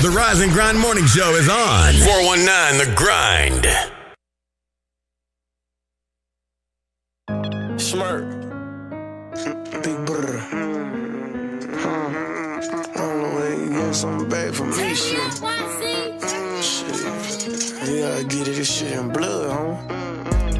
The Rise and Grind Morning Show is on. 419 The Grind. Smirk. Big brother. I don't know where you get something back from me, shit. Shit. You gotta get it, this shit in blood, huh?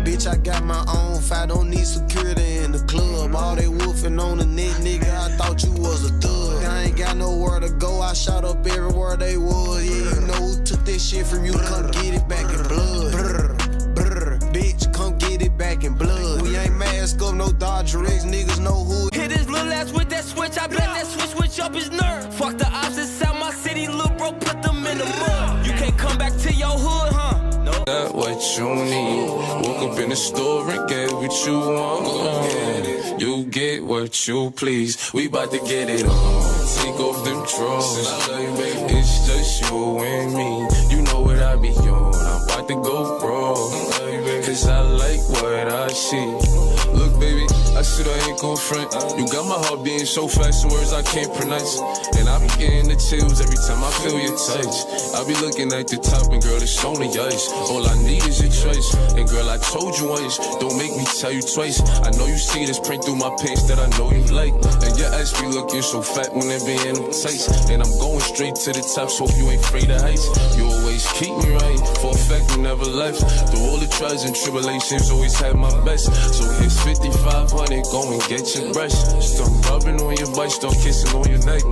Bitch, I got my own fight, don't need security in the club. All they woofing on the net, nigga, I thought you was a thug. I ain't got nowhere to go, I shot up everywhere they was. Yeah, you know who took this shit from you, come get it back in blood. Brr, brr, bitch, come get it back in blood. We ain't mask up, no Dodger X, niggas know who. Hit his little ass with that switch, I bet that switch up his nerve. Fuck the ops inside my city, little bro, put them in the mud. You can't come back to your hood, huh? Got what you need. Woke up in the store and get what you want. You get what you please. We bout to get it on. Take off them drawers. It's just you and me. You know what I be on. I'm about to go wrong. Cause I like what I see. Look, baby, I said I ain't gon' front. You got my heart beating so fast, some words I can't pronounce. And I be getting the chills every time I feel your touch. I be looking at the top and girl, it's only ice. All I need is your choice. And girl, I told you once, don't make me tell you twice. I know you see this print through my pants that I know you like. And your ass be looking so fat when they be in them tights. And I'm going straight to the top, so you ain't afraid of heights. You always keep me right, for a fact you never left. Through all the trials and tribulations, always had my best. So here's 5,500, go and get your brush. Start rubbing on your butt, start kissing on your neck.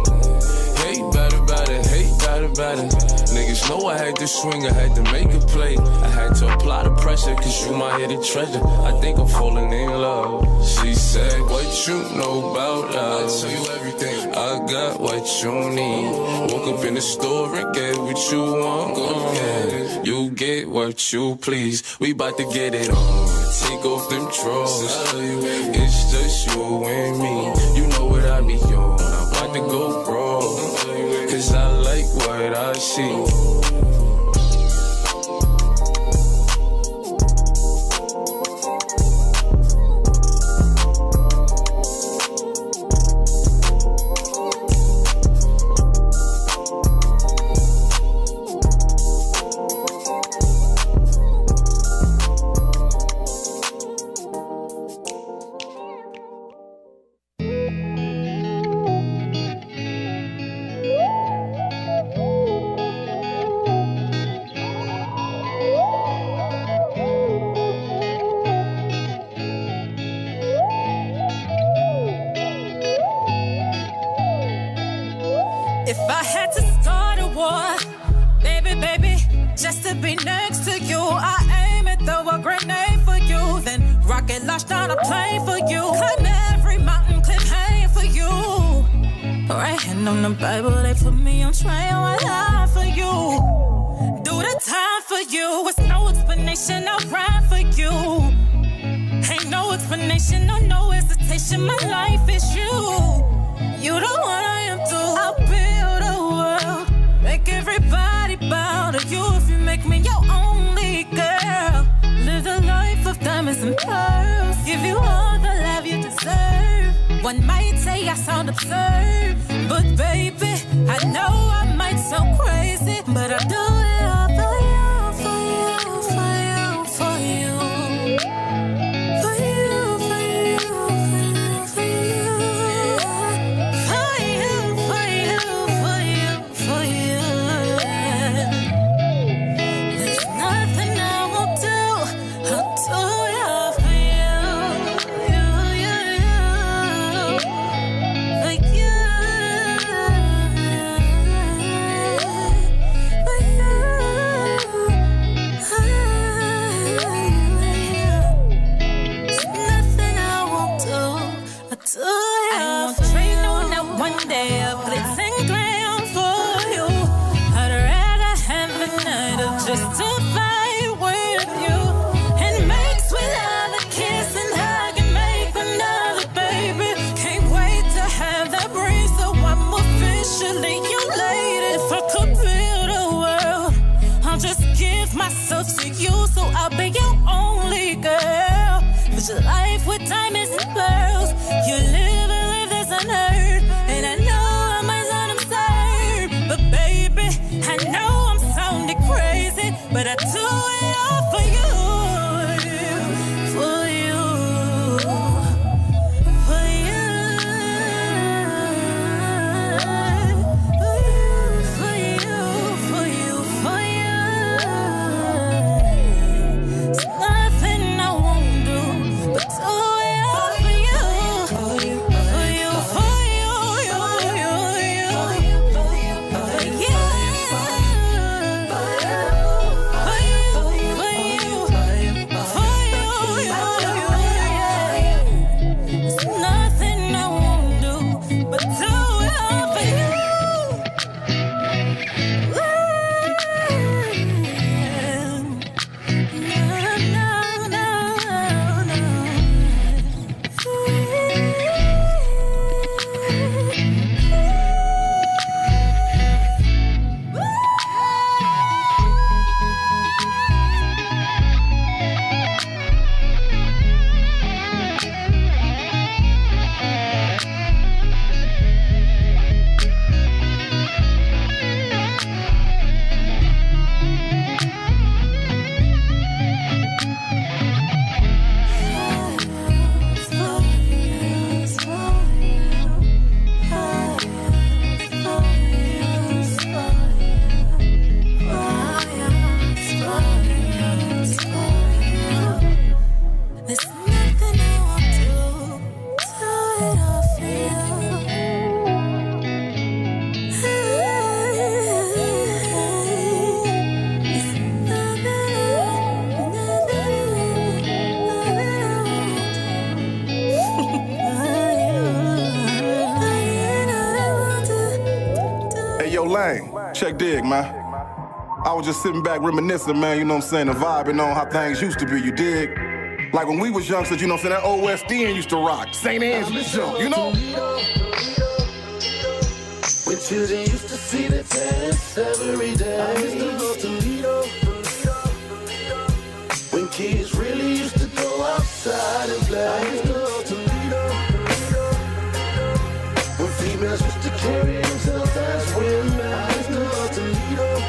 Hate about it, hate about it. Niggas know I had to swing, I had to make a play. I had to apply the pressure, cause you my hidden treasure. I think I'm falling in love. She said, what you know about us? I'll tell you everything. I got what you need. Woke up in the store and get what you want. You get what you please. We bout to get it on. Take off them drawers. It's just you and me. You know what I be on. I'm about to go wrong. Cause I like what I see. If I had to start a war, baby, just to be next to you, I aim and throw a grenade for you, then rocket launch down a plane for you, climb every mountain, cliff hang for you. Right hand on the Bible, they put me on trial, I lie for you. Do the time for you, with no explanation, I'll ride for you. Ain't no explanation, no hesitation, my life is you. You the one I am too. I'll build a world, make everybody bow to you. If you make me your only girl, live the life of diamonds and pearls, give you all the love you deserve. One might say I sound absurd, but baby, I know I might sound crazy, but I do it all for you, for you, for you, for you. Myself to you, so I'll be your only girl. With your life with diamonds and pearls, you live and live as an earth, and I know Hey, yo, Lane, check dig, man. I was just sitting back reminiscing, man, you know what I'm saying, and vibing on how things used to be, you dig? Like when we was youngsters, you know what I'm saying, that old West End used to rock. St. Angeles jump, you know? When children used to see the test every day. I used to go to Toledo. When kids really used to go outside and play. I used to go to Toledo. When females used to carry themselves as women. I used to go to Toledo.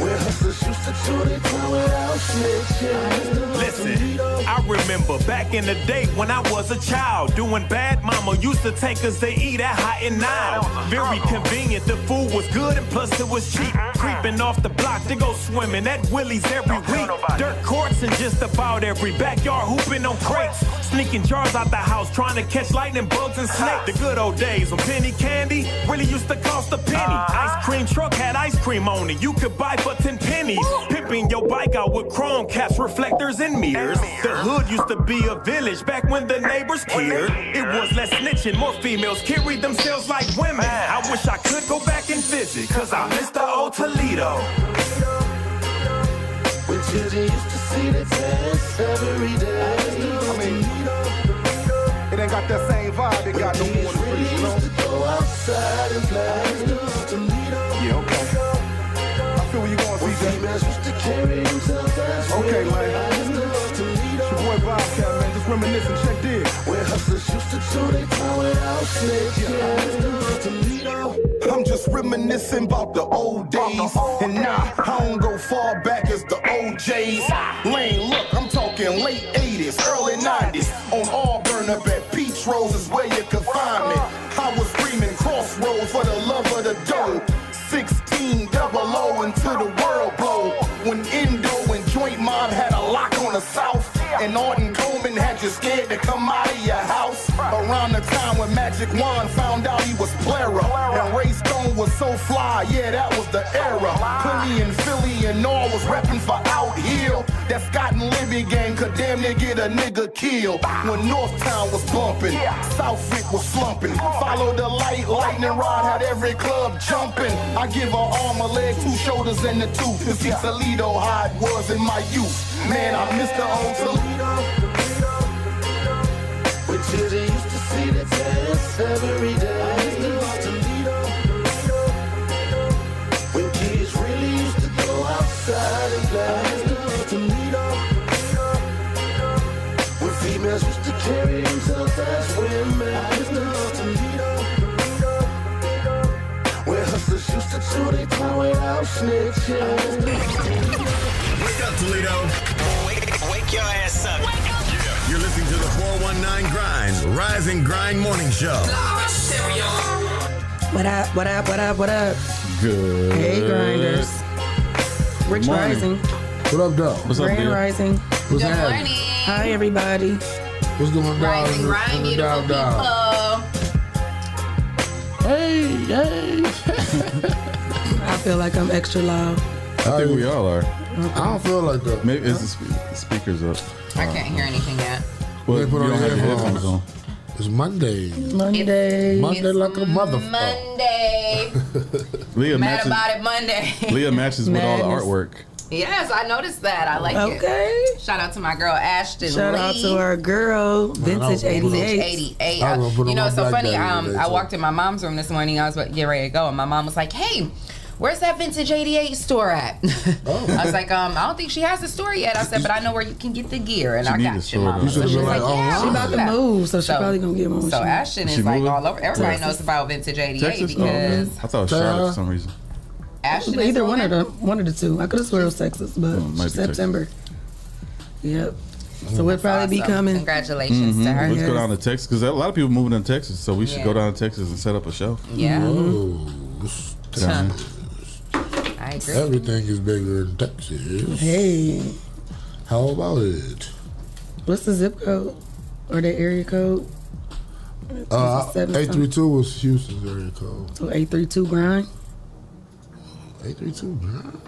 Where hustlers used to chew their tongue without snitching. Listen, I remember back in the day when I was a child, doing bad, mama used to take us to eat at Hot and Now. Very convenient, the food was good and plus it was cheap. Creeping off the block to go swimming at Willie's every week. Dirt courts in just about every backyard, hooping on crates. Sneaking jars out the house, trying to catch lightning bugs and snakes. The good old days when penny candy really used to cost a penny. Ice cream truck had ice cream on it, you could buy for 10 pennies. Pimping your bike out with chrome caps, reflectors, and mirrors. The hood used to be a village back when the neighbors cared. It was less snitching, more females carried themselves like women. I wish I could go back and visit, cause I miss the old Toledo. When children used to see the test every day. I mean, it ain't got that same vibe it got no more than really used to go outside and play. Yeah, okay. I feel where you going, CJ. Females used to carry themselves as okay, women. man. It's your boy Bobcat, man. Just reminiscing, check dig. Where hustlers used to chew their tongue without snitching. I'm just reminiscing about the old days. And nah, I don't go far back as the OJs. Lane, look, I'm talking late 80s, early 90s. On Auburn up at Peach Rose is where you could find me. I was screaming crossroads for the love of the dough. 1600 until the world blow. When Indo and Joint Mob had a lock on the South. And Orton Coleman had you scared to come out of your house. Around the time when Magic Wand found out he was Plera. And Ray Stone was so fly, yeah, that was the era. Philly and Philly and all was reppin' for Out Hill. That Scott and Libby gang could damn near get a nigga killed. When Northtown was bumpin', Southwick was slumpin'. Follow the light, lightning rod had every club jumpin'. I give her arm, a leg, 2 shoulders, and a tooth. To see Toledo how it was in my youth. Man, I miss the old Toledo. When children used to see the test every day. Toledo. When kids really used to go outside and play. Toledo. When females used to carry themselves as women. Toledo. Where hustlers used to chew their tongue without snitching. Wake up, Toledo. Wake your ass up. You're listening to the 419 Grind, Rise and Grind Morning Show. What up, what up, what up, what up? Good. Hey, Grinders. Rich Morning. Rising. What up, dog? What's up, Grand Leah? Rising. What's Good happening? morning. Hi, everybody. What's going on? Rise and grind, beautiful people. Hey. I feel like I'm extra loud. I think we all are. I don't feel like that. Maybe it's the speakers up. I can't hear anything yet. Well, They you put on don't have your headphones. headphones on. It's Monday. Monday. Monday like a motherfucker. Monday. Leah Mad matches. about it Monday. Leah matches with all the Madness. artwork. Yes, I noticed that. I like it. Okay. Shout out to my girl Ashton Shout Lee. out to our girl, Vintage 88. 88. I was gonna put You on know, my it's so Black funny. Daddy today, I too. walked in my mom's room this morning. I was getting ready to go, and my mom was like, "Hey, where's that Vintage 88 store at?" I was like, I don't think she has the store yet. I said, but I know where you can get the gear, and She I need got the you, store, mama. though. You So should've she was been like, like, yeah, She I'll about do to that. move, so she So- probably gonna get one. So Ashton She is like moving? all over. Everybody Texas. knows about Vintage 88 Texas? Oh, because I thought it was Charlotte for some reason. Ashton is Either one moving. of the two. I could have sworn it was Texas, but it might be September. Yep. So we'll probably be Awesome. coming. Congratulations to her. Let's go Yes. down to Texas because a lot of people moving to Texas, so we should Yeah. go down to Texas and set up a show. Yeah, Oh, Down there. I agree. everything is bigger in Texas. Hey, How about it? what's the zip code or the area code? 832 was Houston's area code. So 832 grind. 832, man.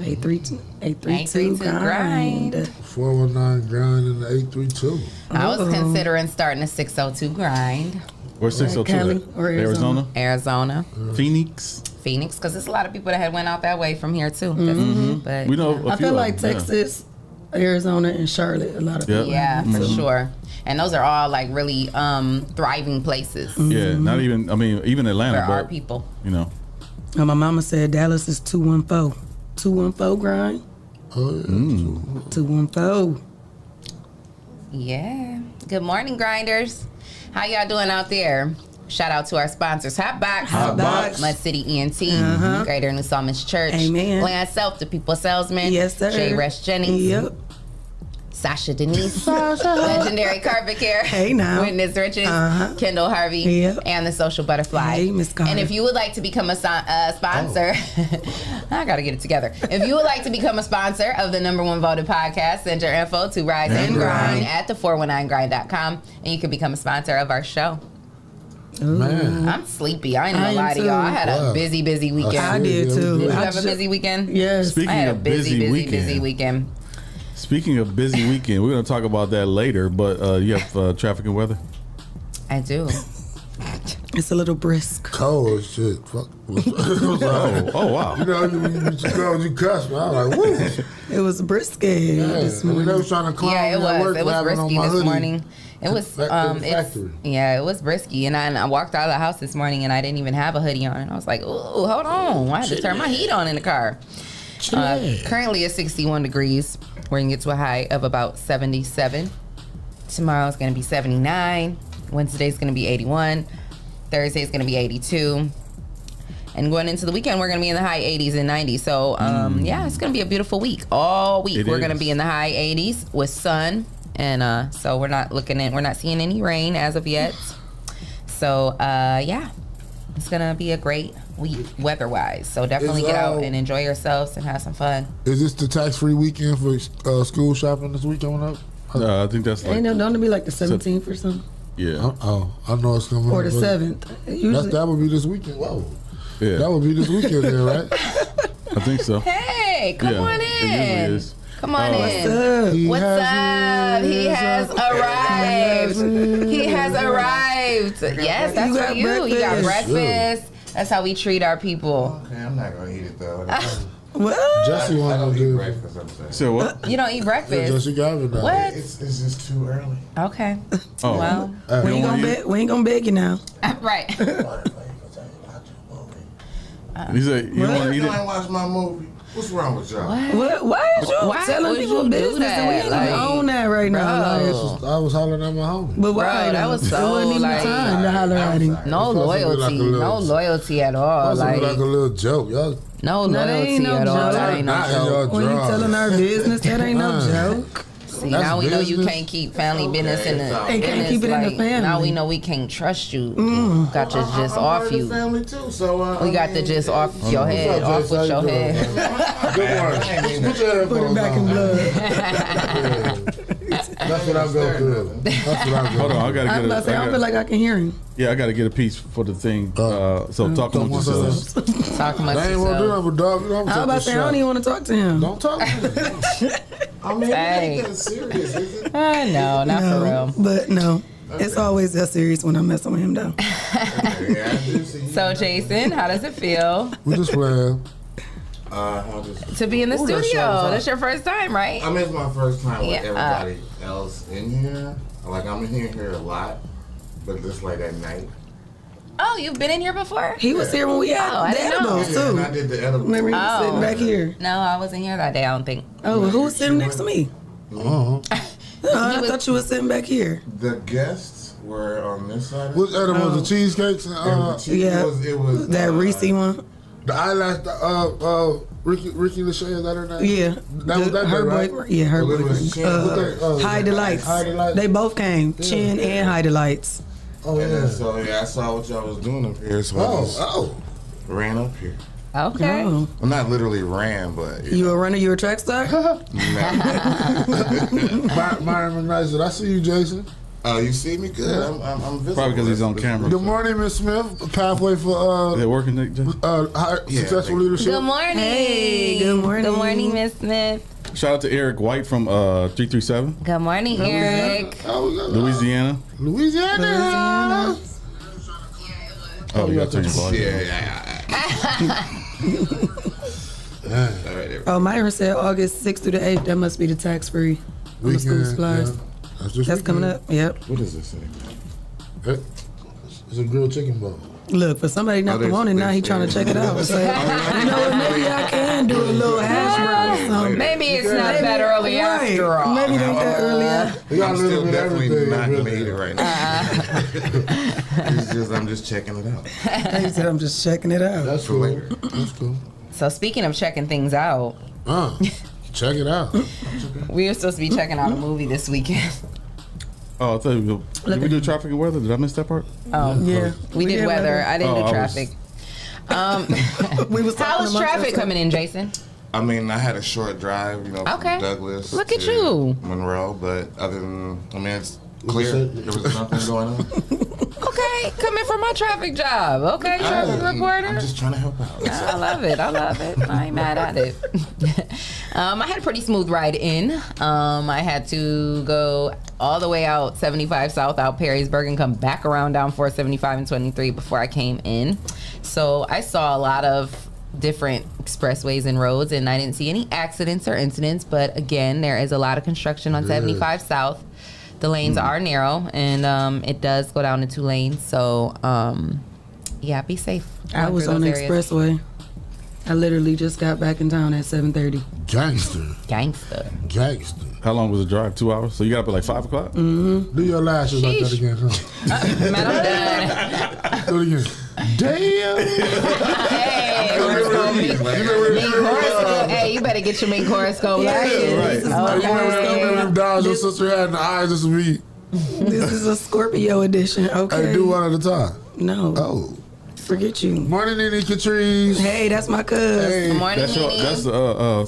832 grind. 419 grind in the 832. I was considering starting a 602 grind. Where's 602? Cali or Arizona? Arizona. Phoenix, because there's a lot of people that had went out that way from here too. But we know. I feel like Texas, Arizona, and Charlotte. A lot of people. Yeah, for sure. And those are all like really thriving places. Yeah, not even. I mean, even Atlanta. There are people. You know. And my mama said Dallas is 214. 214 grind. Oh yeah. 214. Yeah. Good morning, grinders. How y'all doing out there? Shout out to our sponsors, Hotbox, Mud City ENT, Greater New Psalmist Church, Amen. Land Self, The People Salesman, Yes, sir. Shae Rest Jennings, Yep. Sasha Denise, Legendary Carpet Care, Hey now. Witness Riches, Kendall Harvey, Yep. and The Social Butterfly. Hey, Miss Carter. And if you would like to become a sponsor, I gotta get it together. If you would like to become a sponsor of the #1 voted podcast, send your info to Rise and Grind at the419grind.com, and you can become a sponsor of our show. Man. I'm sleepy. I ain't gonna I am lie to y'all. I had a Wow. busy weekend. I did too. Did you I have a busy weekend? Yes. Speaking I had a of busy weekend. Speaking of busy weekend, we're gonna talk about that later. But you have traffic and weather. I do. It's a little brisk. Cold as shit. Fuck. Oh wow. You know, you cuss, man. I was like, woo. It was brisky this I mean, they morning. was trying to climb Yeah, it that work was. It was having on risky my this hoodie. morning. It was Factory. it was brisky, and I walked out of the house this morning, and I didn't even have a hoodie on, and I was like, "Ooh, hold on!" I had to turn my heat on in the car. Currently, it's 61 degrees. We're gonna get to a high of about 77. Tomorrow's gonna be 79. Wednesday's gonna be 81. Thursday's gonna be 82. And going into the weekend, we're going to be in the high 80s and 90s. So, yeah, it's going to be a beautiful week. All week, we're going to be in the high 80s with sun. And so we're not seeing any rain as of yet. So, yeah, it's going to be a great week weather-wise. So definitely get out and enjoy yourselves and have some fun. Is this the tax-free weekend for school shopping this week coming up? I think that's like. Don't it be like the 17th or something? Yeah. I know it's coming up. Or the 7th. Usually. That would be this weekend. Whoa. Yeah. That would be this weekend then, right? I think so. Hey, come on It usually in. is. Come on in. What's up? He has arrived. He has arrived. Yes, that's for you. You got breakfast. That's how we treat our people. Okay, I'm not gonna eat it though. What? Jesse wanted to do breakfast. I'm saying. So what? You don't eat breakfast? Jesse got it now. What? It's just too early. Okay. Oh. Well, we ain't gonna beg you now. right. He said you want to eat I it. ain't watch my movie. What's wrong with y'all? What? Why is you Why telling would people you do business and we that? ain't even on that right now? Bro. Like, I was hollering at my homie. but why? Bro, that though? was It so, wasn't even like- time to holler at him. No It's supposed to be loyalty. like a little- No loyalty at all. Like Like, a little joke, y'all. no that loyalty ain't no at all. joke. That ain't no Not in joke. your When you drawers. telling our business, that ain't no joke. See, That's now we know you business. can't keep family business in the Ain't can't business, keep it in the like, family. Now we know we can't trust you. Got to just I'm off part of the you. family too, so We got to just off your head, off with your head. Good morning. Put your Put it headphones back in on. blood. That's what I go through. That's what I go through. Hold on, I gotta I'm get about to say, I feel like I can hear him. I gotta get a piece for the thing. So talk amongst yourselves. Talk amongst They ain't want to do yourself. that, but dog, you don't I was about to say, I don't even want to talk to him. Don't talk to me. I mean, Hey. it ain't that serious, is it? No, not for real. But no, it's always that serious when I'm messing with him, though. Yeah, I do see you. So, Jason, how does it feel We just playing. I'll just, to be in the Ooh, that studio? sounds That's your first time, right? I mean, it's my first time with Yeah. everybody else in here. Like, I'm in here a lot, but just like at night. Oh, you've been in here before? He was here when we had I the didn't know. edibles, Yeah, and I too. did the edible. Remember he was Oh. sitting back here? No, I wasn't here that day, I don't think. Oh, well, who was sitting next to me? Uh-huh. I thought you was sitting back here. The guests were on this side. What's edible? The cheesecakes? And the cheese yeah. it was That Reese one? The eyelash, Ricky Lachey, is that her name? Yeah. That was that her day, right? boyfriend. Yeah, her Well, it was boyfriend. Chin. High Delights. High Delights. They both came. Chin and High Delights. Oh, And yeah. then, so I saw what y'all was doing up here, so I just ran up here. Okay. Oh. Well, not literally ran, but You a runner? You a track star? Myron McNice, I see you, Jason. Oh, you see me good. I'm visible. Probably because he's on camera. Good morning, Miss Smith. Pathway for Is it working, Nick? successful leadership. Good morning. Hey, good morning. Good morning, Miss Smith. Shout out to Eric White from 337, Good morning, Eric. Oh, we got, Louisiana. Louisiana. Oh, you got to turn your volume. Yeah. Oh, Myron said August 6th through the 8th. That must be the tax-free on the school supplies. Yeah. That's coming up. Yep. What does this say? It's a grilled chicken bowl. Look, for somebody not to want it now, he trying to check it out. Say, you know what, maybe I can do a little hash brown or something. Maybe it's not that early after all. Maybe it ain't that early. I'm still definitely not going to eat it right now. I'm just checking it out. He said, I'm just checking it out. That's cool. That's cool. So speaking of checking things out. Check it out. We were supposed to be checking out a movie this weekend. Oh, I thought did we do traffic and weather? Did I miss that part? Oh, yeah. We did weather. I didn't do traffic. How was traffic coming in, Jason? I mean, I had a short drive, from Douglas Look at to you. Monroe, but other than, it's clear. There was nothing going on. Okay, coming from my traffic job. Okay, traffic reporter. I'm just trying to help out. I love it. I ain't mad at it. I had a pretty smooth ride in. I had to go all the way out 75 South out Perrysburg and come back around down 475 and 23 before I came in. So I saw a lot of different expressways and roads, and I didn't see any accidents or incidents. But again, there is a lot of construction on 75 South. The lanes are narrow, and it does go down to 2 lanes. So, be safe. I was on the expressway. I literally just got back in town at 7:30. Gangster. How long was the drive? 2 hours? So you got up at like 5 o'clock? Mm-hmm. Do your lashes like that again, huh? Man, I'm done. Do it again. Damn. Hey, you better get your mink horoscope. Yeah, lashes. right. Remember them dogs your sister had in the eyes this week? This is a Scorpio edition. Okay. Hey, do one at a time. No. Oh. Forget you. Morning, Nene Catrice. Hey, that's my cuz. Hey. Good morning, That's the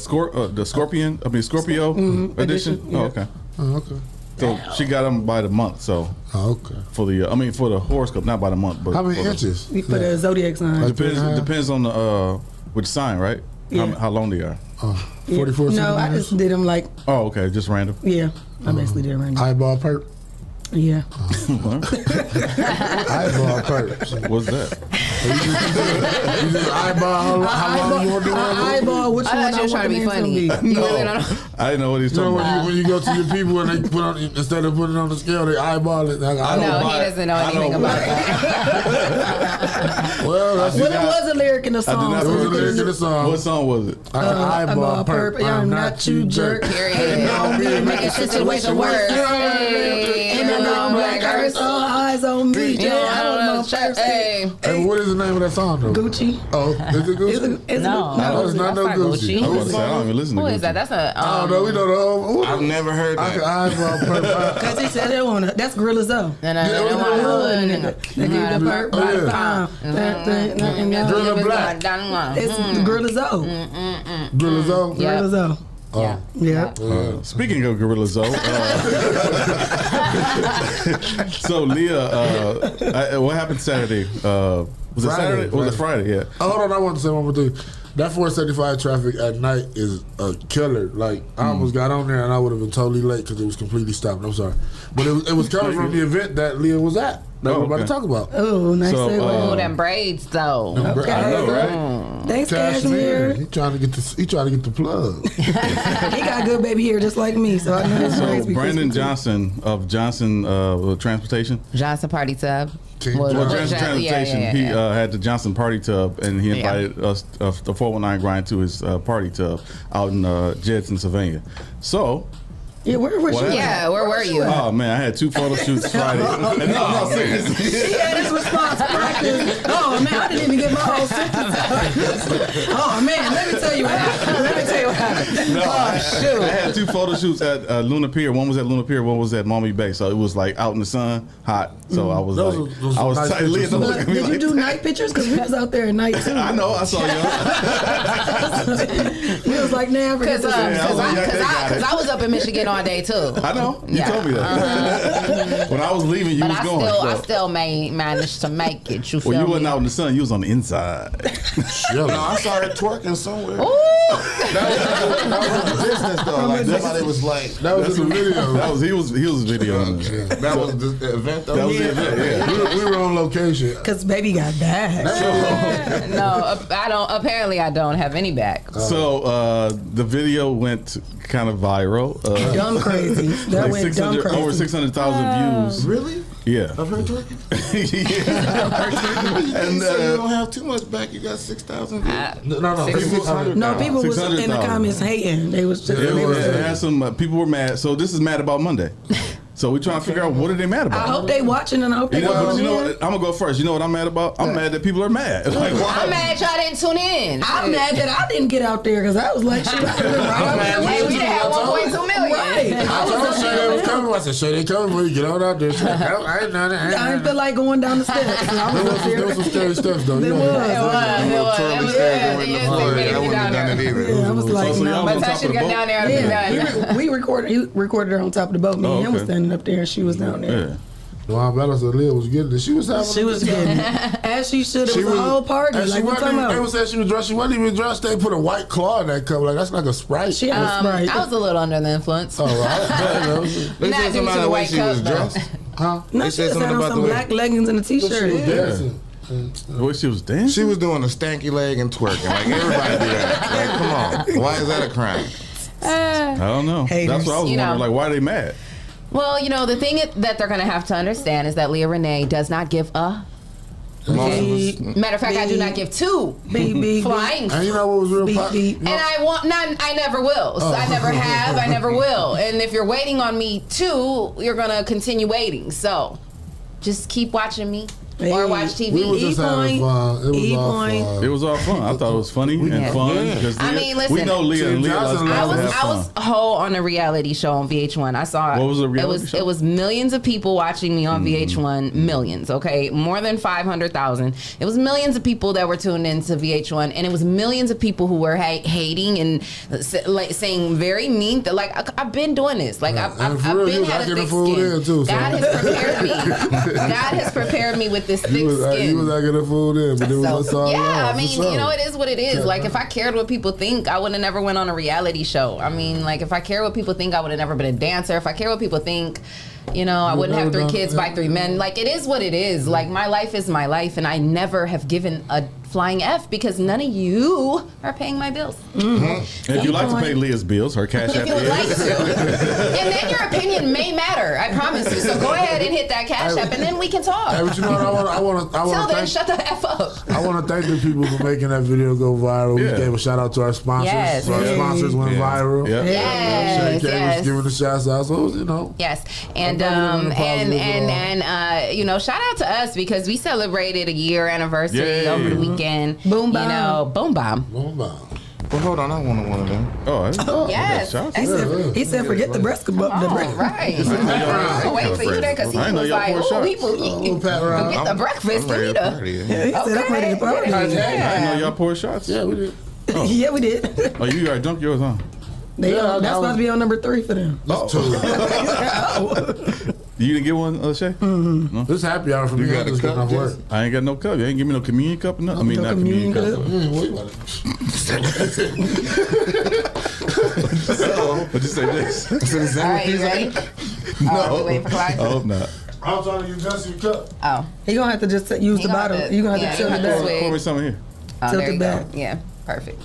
Scorpio edition. Yeah. Oh, okay. Oh, okay. So she got them by the month. So okay. For the for the horoscope, not by the month, but how many inches? We put a zodiac sign. Depends on the which sign, right? Yeah. How long they are. 44 No, I just did them like. Oh, okay, just random. Yeah, I basically did random. Eyeball perp. Yeah. Eyeball perp. What's that? You just eyeball how long you want to do it? Eyeball which one I was trying to be funny. I didn't know what he's talking about. When you go to your people and they put on, instead of putting it on the scale, they eyeball it. Like, No, he doesn't know anything about that. Well, that's it was a lyric in the song. It was a lyric in the song. What song was it? Eyeball perp. I'm not you jerk. Period. Making situation worse. And then I'm black earth, all eyes on me. I don't know first. Hey, what is the name of that song though? Gucci. Oh, is it Gucci? No, it's not no Gucci. I don't even listen to Who Gucci. is that? That's a. Oh no, we know the whole. I've never heard that. Eyeball perp. Because he said they want to. That's Gorilla Zoe. No. They give the perp by the pound. Gorilla Black. It's Gorilla Zoe. Gorilla Zoe. Gorilla Zoe. Yeah. Speaking of Gorilla Zoe, so Leah, what happened Saturday? Was it Saturday? Or was it Friday? Yeah. Oh, hold on, I want to say one more thing. That 475 traffic at night is a killer. Like, I almost got on there and I would have been totally late because it was completely stopped. I'm sorry. But it was coming from the event that Leah was at that we're about to talk about. Oh, nice So, Oh, them braids though. Okay. I know, right? Thanks, Cashmere. He trying to get the plug. He got good baby hair just like me, so I know his braids So be Brandon crispy, too. Johnson of Johnson Transportation. Johnson Party Tub. Johnson Transportation. He had the Johnson Party Tub, and he invited us, the 419 grind, to his party tub out in Jedson, Sylvania. So. Yeah, where was you? Yeah, where were you? Oh man, I had 2 photo shoots Friday. No, seriously. He had his response. Oh man, I didn't even get my whole sentence. Oh man, let me tell you what happened. No, shoot. I had 2 photo shoots at Luna Pier. One was at Luna Pier, one was at Maumee Bay. So it was like out in the sun, hot. So I was Those I was nice tight. Leah, don't look at me Did you like do that. night pictures? Because we was out there at night too. I know, I saw y'all. He was like, nah, Because I was up in Michigan all day too. I know. You told me that. When I was leaving, you was going. I still managed to make it. You feel Well, you me? wasn't out in the sun. You was on the inside. No, I started twerking somewhere. Ooh, That was the business though. Like somebody was like, that was in the video. He was videoing. That was the event though. That was the event. Yeah. We were on location. Cause baby got back. No, I don't. Apparently, I don't have any back. So the video went kind of viral. Dumb crazy. That like went dumb crazy. Over 600,000 views. Really? Yeah. Of her twerking? Yeah. And you don't have too much back. You got 6,000 views. No, people was in the comments hating. They was just. Had some people were mad. So this is Mad About Monday. So we're trying to figure out what are they mad about. I hope they watching and I hope they but you know what? I'm gonna go first. You know what I'm mad about? I'm mad that people are mad. Like, I'm mad y'all didn't tune in. I'm mad that I didn't get out there because I was like, shit, I been right. Hey, we had 1.2 million. Right. I told Shae they was coming. I said, Shae, they coming for you. Get on out there. I didn't feel like going down the steps. There was some scary steps though. There was. I was like, no. By the time she got down there, we recorded. He recorded her on top of the boat. Me and him was standing up there, and she was down there. Yeah. No, I bet I said Leah was getting it. She was getting it. As she should. It was a whole party. Like what talking about? They saying she was dressed. She wasn't even dressed. They put a white claw in that cup. Like that's like a Sprite. She had a Sprite. I was a little under the influence. Oh, right. They said something about the way she was dressed. Huh? No, she just had on some black leggings and a t-shirt. The way she was dancing? She was doing a stanky leg and twerking. Like everybody do that. Like, come on. Why is that a crime? I don't know. Haters. That's what I was wondering. Like, why are they mad? Well, you know, the thing that they're going to have to understand is that Leah Renee does not give a. Okay. Matter of fact, I do not give two flying. And you know what was real and I never will. So I never have. I never will. And if you're waiting on me too, you're going to continue waiting. So just keep watching me. Or watch TV. We was just having fun. It was all fun. I thought it was funny and fun. I mean, listen. We know Leah and Leah. I was on a reality show on VH1. I saw. What was the reality show? It was millions of people watching me on VH1. Millions, okay, more than 500,000. It was millions of people that were tuned into VH1, and it was millions of people who were hating and like saying very mean. Like I've been doing this. Like I've been had a thick skin. God has prepared me. God has prepared me with this thick skin. You was not getting food in, but it was all yeah, I mean, you know, it is what it is. Like, if I cared what people think, I would have never went on a reality show. I mean, like, if I cared what people think, I would have never been a dancer. If I cared what people think, you know, I wouldn't have 3 kids by 3 men. Like, it is what it is. Like, my life is my life, and I never have given a flying F because none of you are paying my bills. Mm-hmm. If you'd like to pay Leah's bills, her cash app if you would like to. And then your opinion may matter, I promise you. So go ahead and hit that cash app, and then we can talk. Hey, but you know what? I want to. Till then, shut the F up. I want to thank the people for making that video go viral. We gave a shout out to our sponsors. Yes. So our sponsors went viral. Yes. Shae was giving the shouts out. So you know. Yes. And you know, shout out to us because we celebrated a year anniversary over the weekend. Boom bomb. You know, boom bomb. Boom bomb. Well, hold on, I wanted one of them. Oh, yes. He said, forget the breast. Right. Wait for you there because he was like, oh, people forget the breakfast. I'm ready to party. He said, I'm ready to party. I didn't know y'all poured shots. Yeah, we did. Oh. Yeah, we did. Oh, you already dunked yours, huh? That's supposed to be on number 3 for them. You didn't get one, Shae? Mm-hmm. No? This happy hour for me. You got a cup? Work. I ain't got no cup. You ain't give me no communion cup or nothing. I mean, not communion cup. What'd you say this? All right, you ready? No. You waiting for Clyde? I hope not. I'm trying to use just your cup. Oh. He gonna have to just use the bottle. You gonna have to tilt it back. Pour me something here. Oh, tilt there it you back. go. Yeah, perfect.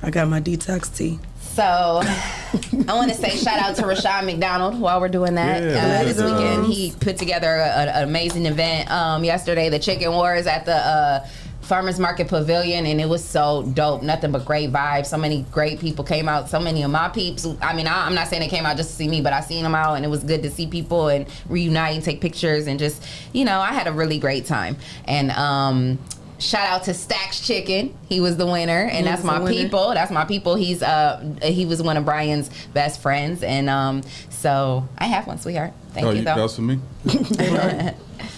I got my detox tea. So, I want to say shout out to Rashawn McDonald while we're doing that. This weekend, he put together an amazing event. Yesterday, the Chicken Wars at the Farmers Market Pavilion, and it was so dope. Nothing but great vibes. So many great people came out. So many of my peeps. I mean, I'm not saying they came out just to see me, but I seen them out, and it was good to see people and reunite and take pictures and just, you know, I had a really great time. And shout out to Stacks Chicken. He was the winner, and that's my people. That's my people. He was one of Brian's best friends, and so I have one, sweetheart. Thank you, though. That's for me.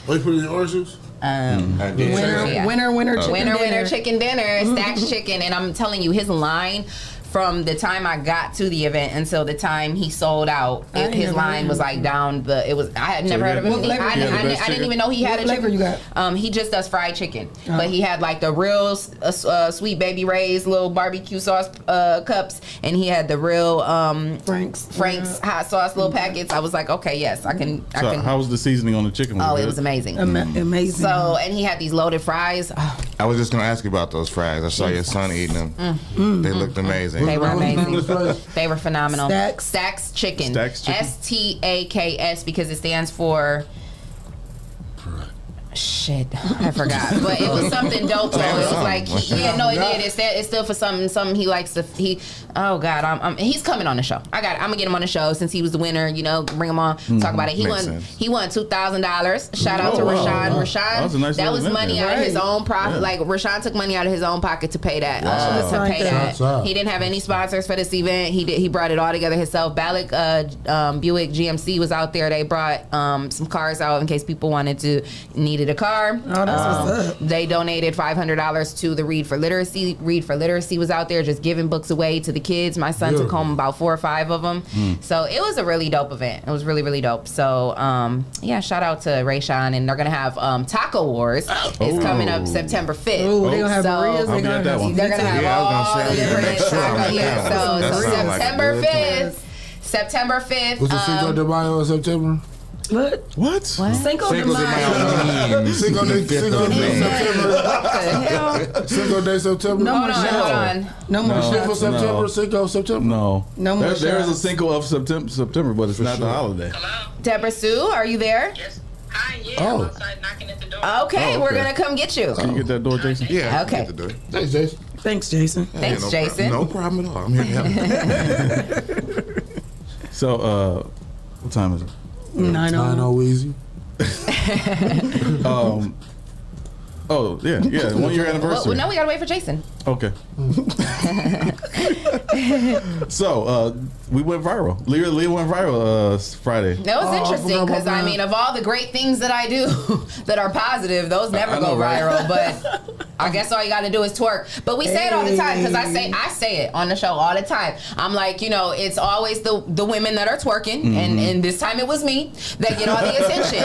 Oh, you put it in orange juice? Winner chicken dinner. Chicken dinner, Stacks Chicken, and I'm telling you, his line from the time I got to the event until the time he sold out, his line was like down the. It was. I had never heard of him. I didn't even know he had a chicken. You got? He just does fried chicken, but he had like the real Sweet Baby Ray's little barbecue sauce cups, and he had the real Frank's hot sauce little packets. I was like, okay, yes, I can. How was the seasoning on the chicken? It was amazing. Amazing. So, and he had these loaded fries. Oh. I was just gonna ask you about those fries. I saw your son eating them. They looked amazing. They were amazing. They were phenomenal. Stacks Chicken. Stacks Chicken. STAKS because it stands for. Shit, I forgot, but it was something dope. So it was like, it did. It stood for something he likes to. Oh God, he's coming on the show. I'm gonna get him on the show since he was the winner. You know, bring him on, talk about it. He won $2,000. Shout out to Rashawn. Wow. Rashawn, that was money out of his own profit. Yeah. Like Rashawn took money out of his own pocket to pay that. He didn't have any sponsors for this event. He brought it all together himself. Buick GMC was out there. They brought some cars out in case people needed a car. Oh, that's what's up. They donated $500 to the Read for Literacy. Read for Literacy was out there just giving books away to the kids. My son took home about 4 or 5 of them. So it was a really dope event. It was really, really dope. So shout out to Rayshawn, and they're gonna have Taco Wars. It's coming up September 5th. Oh, they're gonna have burritos. They're gonna have all the different tacos. So September 5th. September 5th. Was the Cinco de Mayo in September? What? Cinco de Mayo. Cinco de September. Cinco de September. No more shots. No more shots for September. Cinco of September. No more shots. There is a Cinco of September, but it's not the holiday. Hello? Deborah Sue, are you there? Yes. Hi, I'm outside knocking at the door. Okay, we're gonna come get you. Can you get that door, Jason? Yeah. Okay. Thanks, Jason. Thanks, Jason. Thanks, Jason. No problem at all. I'm here to help. So, what time is it? 9:00 easy. Oh yeah, 1 year anniversary. Well, no, we gotta wait for Jason. Okay. So we went viral. Leah went viral Friday. That was interesting because of all the great things that I do that are positive, those never go viral. But I guess all you got to do is twerk. But we say it all the time because I say it on the show all the time. I'm like, it's always the women that are twerking, and this time it was me that get all the attention.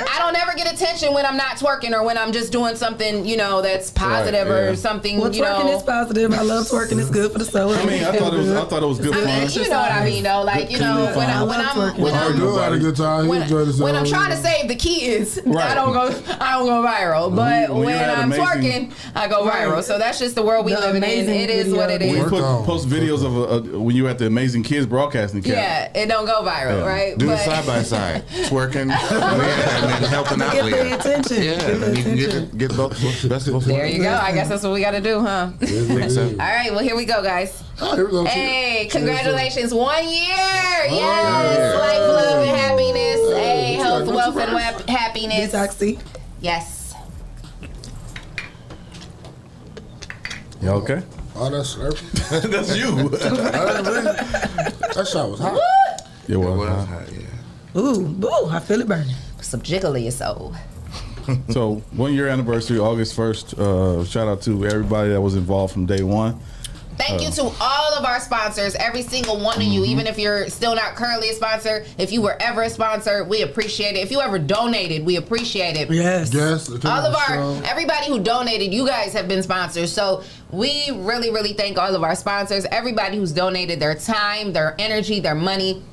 I don't ever get attention when I'm not twerking or when I'm just doing something, that's positive or something. Well, twerking is positive. I love twerking. It's good for the soul. I mean, I thought it was good fun. You know what I mean, though. Like, when I'm trying to save the kids, I don't go viral. But when I'm twerking, I go viral. So that's just the world we live in. It is what it is. We post videos of when you at the Amazing Kids broadcasting camp. Yeah, it don't go viral, right? Do it side by side, twerking, and then helping out. Get their attention. Yeah, you can get both. There you go. I guess that's what we got to do, huh? All right, well, here we go, guys. Here we go. Hey, congratulations. 1 year. Yes. Life, love, and happiness. Hey, health, wealth, and happiness. Detoxy. Yes. You okay? Oh, that's slurping. That's you. That shot was hot. It was hot, yeah. Ooh, boo, I feel it burning. Some jiggle in your soul. So 1 year anniversary, August 1st. Shout out to everybody that was involved from day one. Thank you to all of our sponsors, every single one of you, even if you're still not currently a sponsor. If you were ever a sponsor, we appreciate it. If you ever donated, we appreciate it. Yes. All of everybody who donated, you guys have been sponsors. So we really, really thank all of our sponsors, everybody who's donated their time, their energy, their money,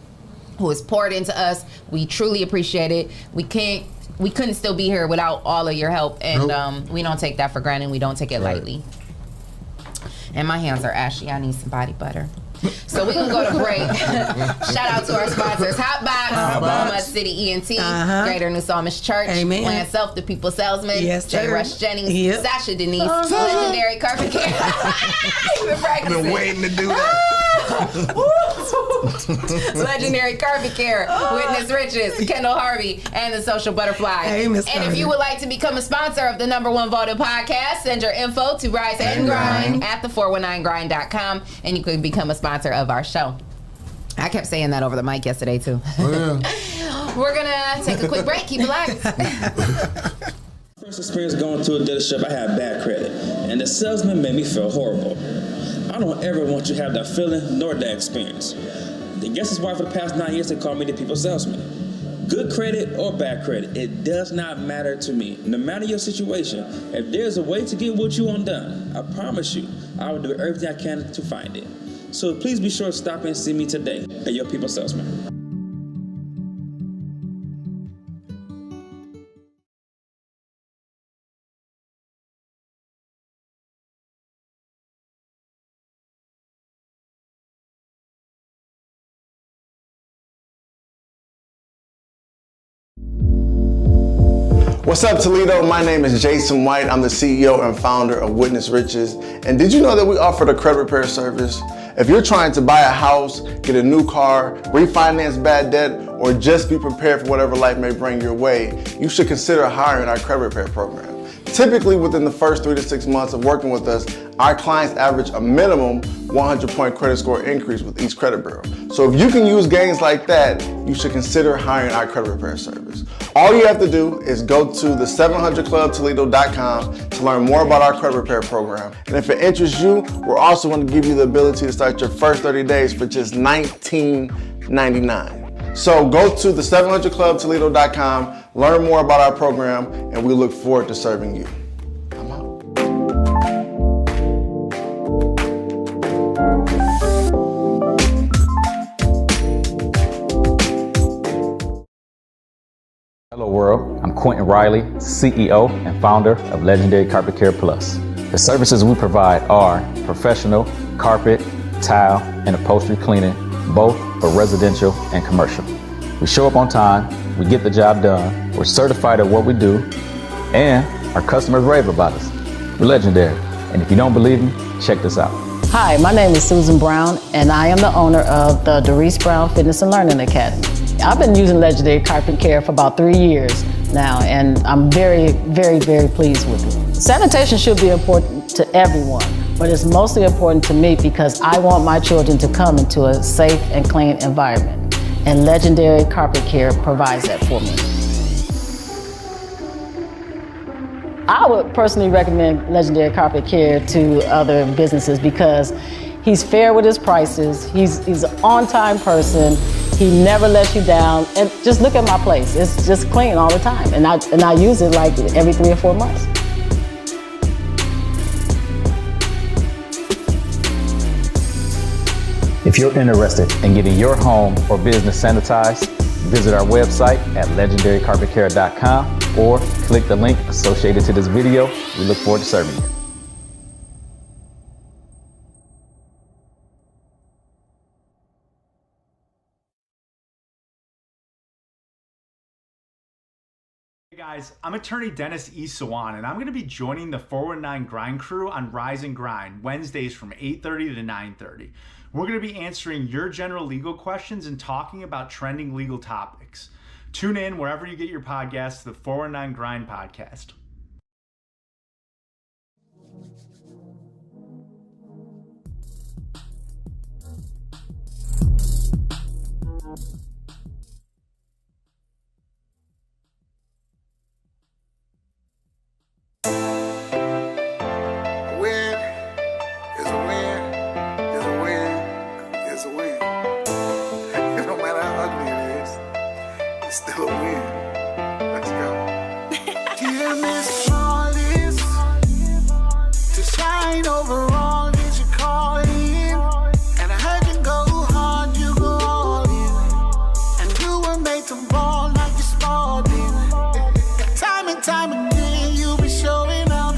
who has poured into us. We truly appreciate it. We couldn't still be here without all of your help, and we don't take that for granted. We don't take it lightly. And my hands are ashy. I need some body butter. So we're going to go to break. Shout out to our sponsors. Hotbox, Mud City ENT, Greater New Psalmist Church, Land Self, The People Salesman, J. Rush Jennings, Sasha Denise, Legendary Carpet Care. I've been waiting to do that. Legendary Carpet Care, Witness Riches, Kendall Harvey, and The Social Butterfly. And if you would like to become a sponsor of the #1 voted podcast, send your info to Rise and Grind at the419grind.com, and you can become a sponsor of our show. I kept saying that over the mic yesterday too. We're gonna take a quick break. Keep it live. First experience going to a dealership, I had bad credit, and the salesman made me feel horrible. I don't ever want you to have that feeling nor that experience. I guess that's why for the past 9 years they call me the people salesman. Good credit or bad credit, it does not matter to me. No matter your situation, if there's a way to get what you want done, I promise you, I will do everything I can to find it. So please be sure to stop and see me today at your people salesman. What's up, Toledo? My name is Jason White. I'm the CEO and founder of Witness Riches. And did you know that we offer the credit repair service? If you're trying to buy a house, get a new car, refinance bad debt, or just be prepared for whatever life may bring your way, you should consider hiring our credit repair program. Typically, within the first 3 to 6 months of working with us, our clients average a minimum 100-point credit score increase with each credit bureau. So if you can use gains like that, you should consider hiring our credit repair service. All you have to do is go to the 700clubtoledo.com to learn more about our credit repair program. And if it interests you, we're also going to give you the ability to start your first 30 days for just $19.99. So go to the 700clubtoledo.com, learn more about our program, and we look forward to serving you. I'm out. Hello world, I'm Quentin Riley, CEO and founder of Legendary Carpet Care Plus. The services we provide are professional carpet, tile, and upholstery cleaning, both for residential and commercial. We show up on time, we get the job done, we're certified at what we do, and our customers rave about us. We're legendary, and if you don't believe me, check this out. Hi, my name is Susan Brown, and I am the owner of the Doris Brown Fitness and Learning Academy. I've been using Legendary Carpet Care for about 3 years now, and I'm very, very, very pleased with it. Sanitation should be important to everyone, but it's mostly important to me because I want my children to come into a safe and clean environment, and Legendary Carpet Care provides that for me. I would personally recommend Legendary Carpet Care to other businesses because he's fair with his prices, he's an on-time person, he never lets you down, and just look at my place. It's just clean all the time, and I use it like every 3 or 4 months. If you're interested in getting your home or business sanitized, visit our website at legendarycarpetcare.com or click the link associated to this video. We look forward to serving you. Hey guys, I'm attorney Dennis E. Sawan, and I'm going to be joining the 419 Grind crew on Rise and Grind Wednesdays from 8:30 to 9:30. We're going to be answering your general legal questions and talking about trending legal topics. Tune in wherever you get your podcasts to the 419 Grind podcast. Still a win. Let's go. Dear Miss Flawless, to shine over all that you call in. And I heard you go hard, you go all in. And you were made to ball like you Spalding. Time and time again, you be showing out.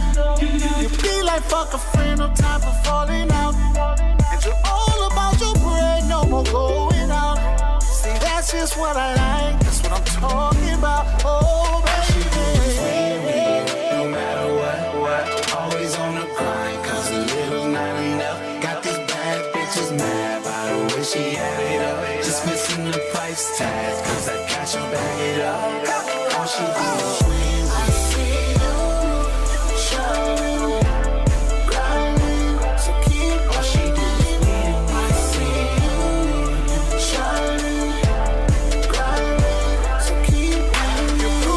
You be like fuck a friend, no time for falling out. And you're all about your bread, no more going out. See, that's just what I like. That's what I'm talking about. Oh, baby. No matter what, always on the grind. Cause a little's not enough. Got these bad bitches mad by the way she had it up. Just missing the price tag. Cause I got you back it up. All she do is win. I see you shining, grinding. So keep all she do is win. I see you shining. You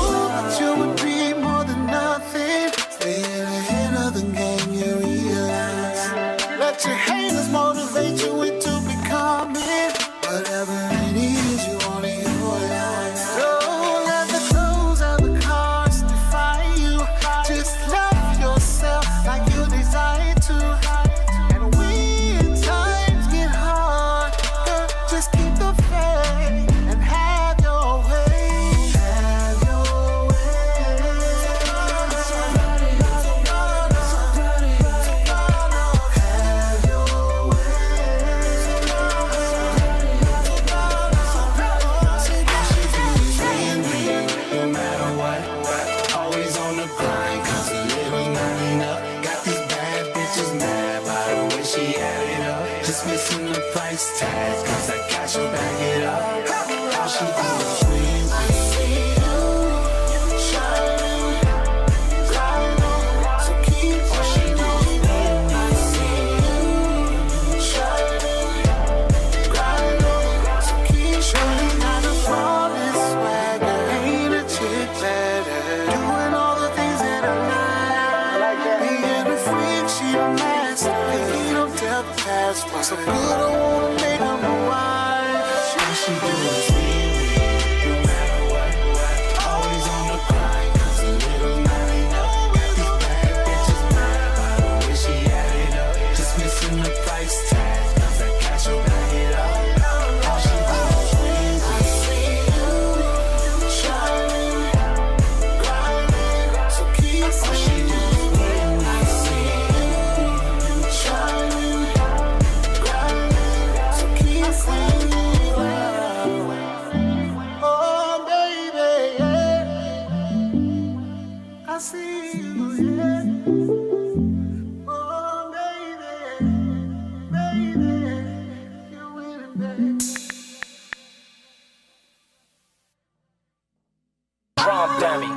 the grind, cause a little not enough. Got these bad bitches mad by the way she had it up. Just missing the price tag, cause I got you back it up. All she do is swing. So good, I wanna make her my wife. All she do is leave me, no matter what. Always on the grind, cause a little not enough. Got these bad bitches mad by the way she had it up. Just missing the price tag, cause I got you back it up. All she do is leave me. I see you shining, grinding, so keep all she do is leave me. I see you shining. Oh, baby, yeah. I see you, yeah. Oh, baby, baby, you're winning, baby. Wrong, dummy.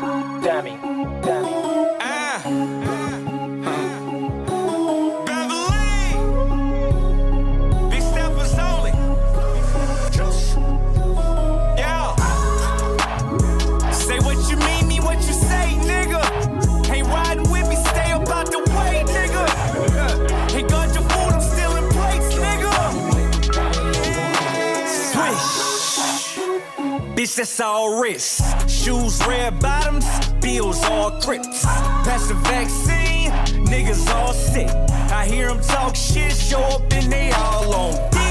Bitch, that's all wrist. Shoes, red bottoms, bills, all crips. Pass the vaccine, niggas all sick. I hear them talk shit, show up and they all on dick.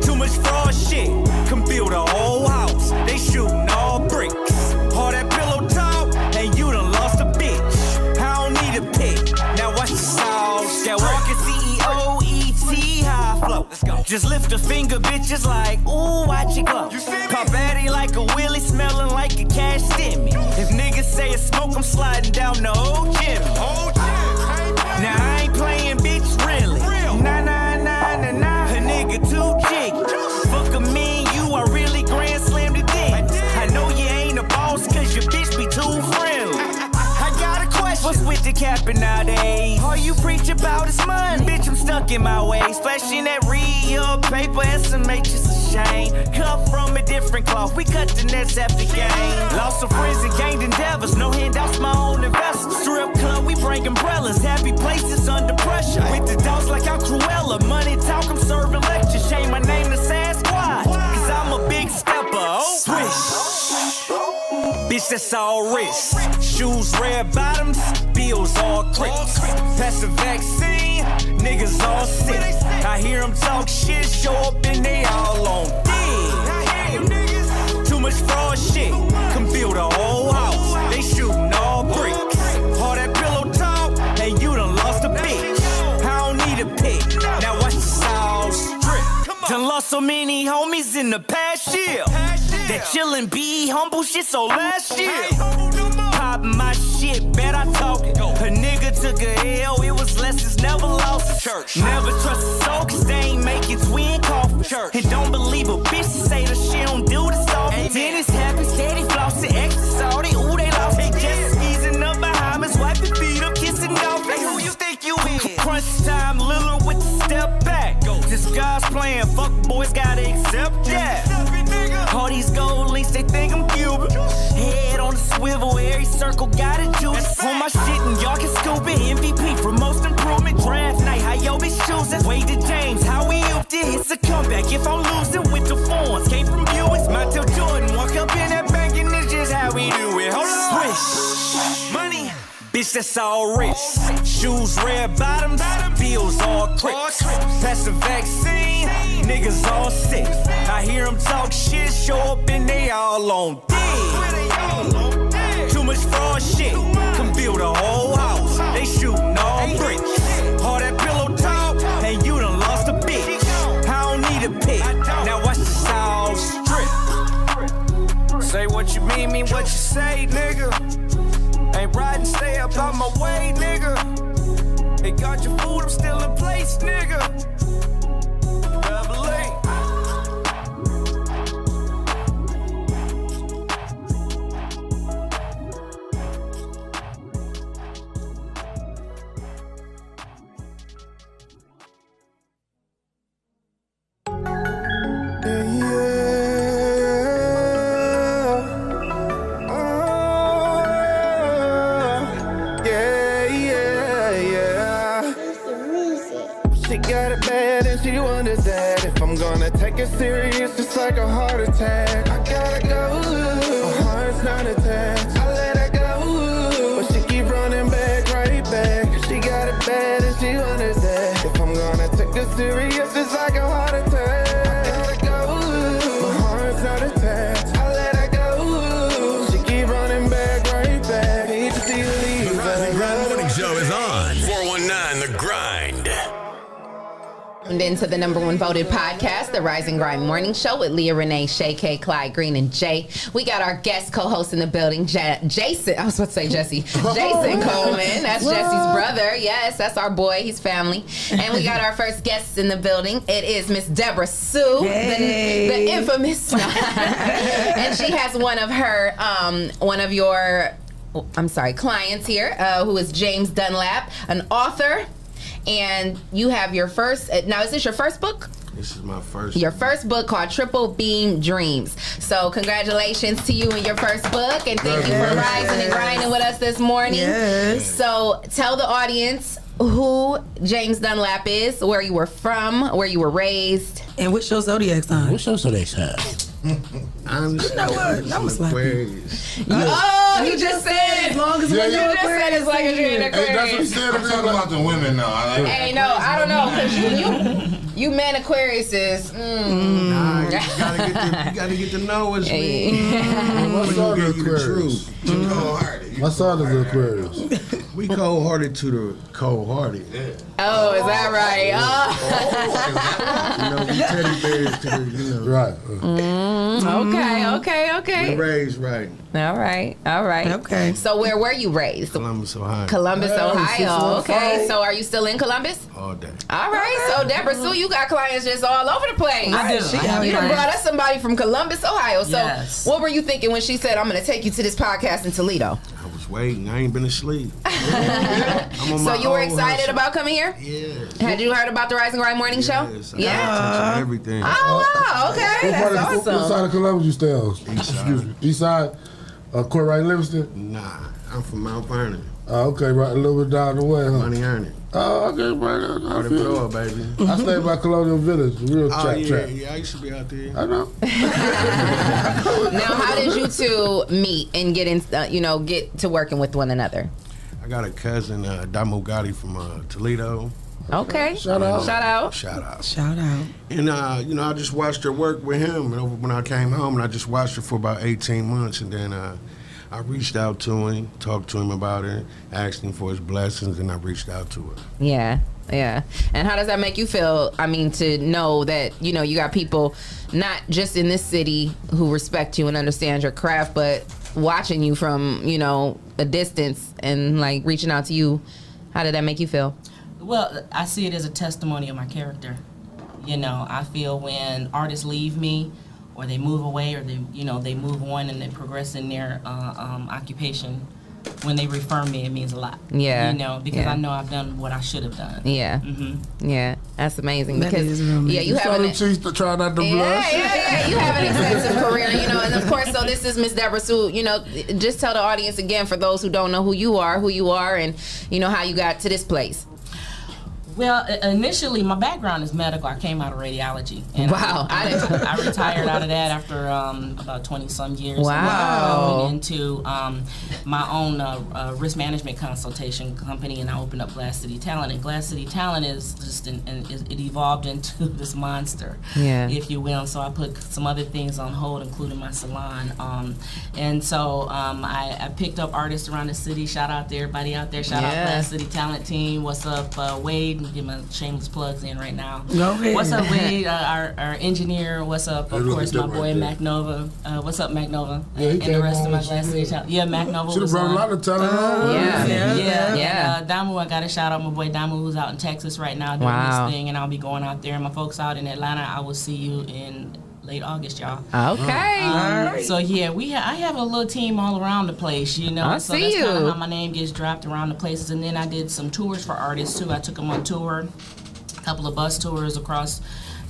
Too much fraud shit, can build a whole house. They shooting all bricks. All that pillow talk, and you done lost a bitch. I don't need a pick, now watch the sauce. That walking CEO, ET, high flow. Just lift a finger, bitches like, ooh, watch it go. Pop Addy like a Willie, smelling like a cash stimmy. If niggas say it's smoke, I'm sliding down the old gym. Now I ain't playing, bitch, really. Nah. A nigga too jiggy. Fuck a me and you, I really grand slam the dick. I know you ain't a boss, cause your bitch be too friendly. I got a question. What's with the capping nowadays? All you preach about is money. Bitch, I'm stuck in my ways. Splashing that real paper, SMH is a shame. Cut from a different cloth, we cut the nets after game. Lost some friends and gained endeavors, no handouts, my own investors. Strip club, we break umbrellas, happy places under pressure. With the dogs like I'm Cruella, money talk, I'm serving lectures. Change my name to Sasquatch, cause I'm a big stepper. Oh, swish. Bitch, that's all wrist. Shoes, red bottoms, bills, all crips. Pass the vaccine, niggas all sick. I hear them talk shit, show up and they all on dick. Too much fraud shit, can build a whole house. They shooting all bricks. All that pillow talk, and you done lost a bitch. I don't need a pick, now watch the sauce drip. Done lost so many homies in the past year. That chillin' be humble shit, so last year. Pop my shit, bet I talk it. A nigga took a L, it was lessons, never lost. Church. Never trust a soul, cause they ain't make it twin coffin. Church. And don't believe a bitch to say that she don't do the stuff. Dennis happy, steady flossing, extra salty, ooh, they lost. They just squeezing up behind us, wiping feet up, kissing off. Hey, who you think you is? Crunch time, Lillard with the step back. This guy's playing, fuck boys gotta accept that. All these gold links, they think I'm Cuban. Head on the swivel, every circle got a juice. On my shit, and y'all can scoop it. MVP for most improvement. Draft night, how yo bitch choosing? Wade to James, how we upped it. It's a comeback. If I'm losing with the phones, came from viewers. Montel Jordan, walk up in that bank, and it's just how we do it. Hold on. Swish. Money. Bitch, that's all wrist. Shoes, red bottoms, bills, all crips. Pass the vaccine, niggas all sick. I hear them talk shit, show up and they all on dick. Too much fraud shit, can build a whole house. They shooting all bricks. All that pillow talk, and you done lost a bitch. I don't need a pick, now watch the sauce drip. Say what you mean what you say, nigga. my way, nigga. They got your food, I'm still in place, nigga. Double A. Take it serious, it's like a heart attack. I gotta go, my heart's not attached. I let her go, but she keep running back, right back. She got it bad and she wonders that if I'm gonna take it serious, it's like a heart attack. I gotta go, my heart's not attached. I let her go, she keep running back, right back. Hate to see her leave. The Rise and Grind Morning Show is on 419 The Grind. And into the #1 voted podcast, the Rise and Grind Morning Show with Leah, Renee, Shae, Clyde, Green, and Jay. We got our guest co-host in the building, Jason. I was about to say Jesse. Jason Coleman. That's Jesse's brother. Yes, that's our boy. He's family. And we got our first guest in the building. It is Miss Deborah Sue, the infamous. And she has one of your clients here, who is James Dunlap, an author. And you have your first, now is this your first book? This is my first. Your first book called Triple Beam Dreams. So congratulations to you and your first book, and thank you for rising and grinding with us this morning. Yes. So tell the audience who James Dunlap is, where you were from, where you were raised. And what's your zodiac sign? What's your zodiac sign? I'm you know what? That was like Aquarius. You just said as long as you just said as long as you're in Aquarius. Hey, that's what he said. I'm talking about the women now. Hey, no, I don't know, because you men Aquariuses. Nah, you gotta get to know us, man. My son is Aquarius. My son is Aquarius. We cold-hearted to the cold-hearted. Oh, is that right? We teddy bears to the, Right. Okay. We raised right. All right. Okay. So where were you raised? Columbus, Ohio. Ohio. Okay. So are you still in Columbus? All day. All right. So Deborah Sue, you got clients just all over the place. I do. You done brought us somebody from Columbus, Ohio. So what were you thinking when she said, I'm going to take you to this podcast in Toledo? I was waiting. I ain't been asleep. So you were excited about coming here? Yeah. Had you heard about the Rise and Grind Morning Show? Yeah. Everything. Oh, wow. Okay. That's awesome. What side of Columbus you stay on? Excuse me. East side? Courtright Livingston? Nah. I'm from Mount Vernon. Okay, right a little bit down the way, huh? Money earning. Oh, okay, right. I baby. I stay by Colonial Village, the real trap. Yeah, I used to be out there. I know. Now, how did you two meet and get in? Get to working with one another? I got a cousin, Damo Gotti from Toledo. Okay. Shout out. And I just watched her work with him when I came home, and I just watched her for about 18 months, and then I reached out to him, talked to him about her, asked him for his blessings, and I reached out to her. Yeah. And how does that make you feel? I mean, to know that, you got people not just in this city who respect you and understand your craft, but watching you from, a distance and like reaching out to you. How did that make you feel? Well, I see it as a testimony of my character. I feel when artists leave me, or they move away, or they move on and they progress in their occupation, when they refer me, it means a lot. Yeah. Because I know I've done what I should have done. Yeah. Yeah. That's amazing. That because is real amazing. you have try not to blush. Yeah. You have an extensive career, and of course, so this is Miss Deborah Sue. Just tell the audience again, for those who don't know who you are, and how you got to this place. Well, initially, my background is medical. I came out of radiology. And wow. I retired out of that after about 20-some years. Wow. I went into my own risk management consultation company, and I opened up Glass City Talent. And Glass City Talent is just, it evolved into this monster, if you will. So I put some other things on hold, including my salon. And so I picked up artists around the city. Shout out to everybody out there. Shout out Glass City Talent team. What's up, Wade? get my shameless plugs in right now. Go ahead. What's up, Wade? Our engineer. What's up? Of course, my boy Mac Nova. What's up, Mac Nova? Yeah, and the rest of my Glass City channel. Yeah, Mac Nova. Should have brought a lot of talent. Yeah. And, Damu, I got to shout out my boy Damu, who's out in Texas right now doing this thing, and I'll be going out there. And my folks out in Atlanta, I will see you in late August, y'all. Okay. So yeah, I have a little team all around the place, you know. So that's kind of how my name gets dropped around the places. And then I did some tours for artists too. I took them on tour, a couple of bus tours across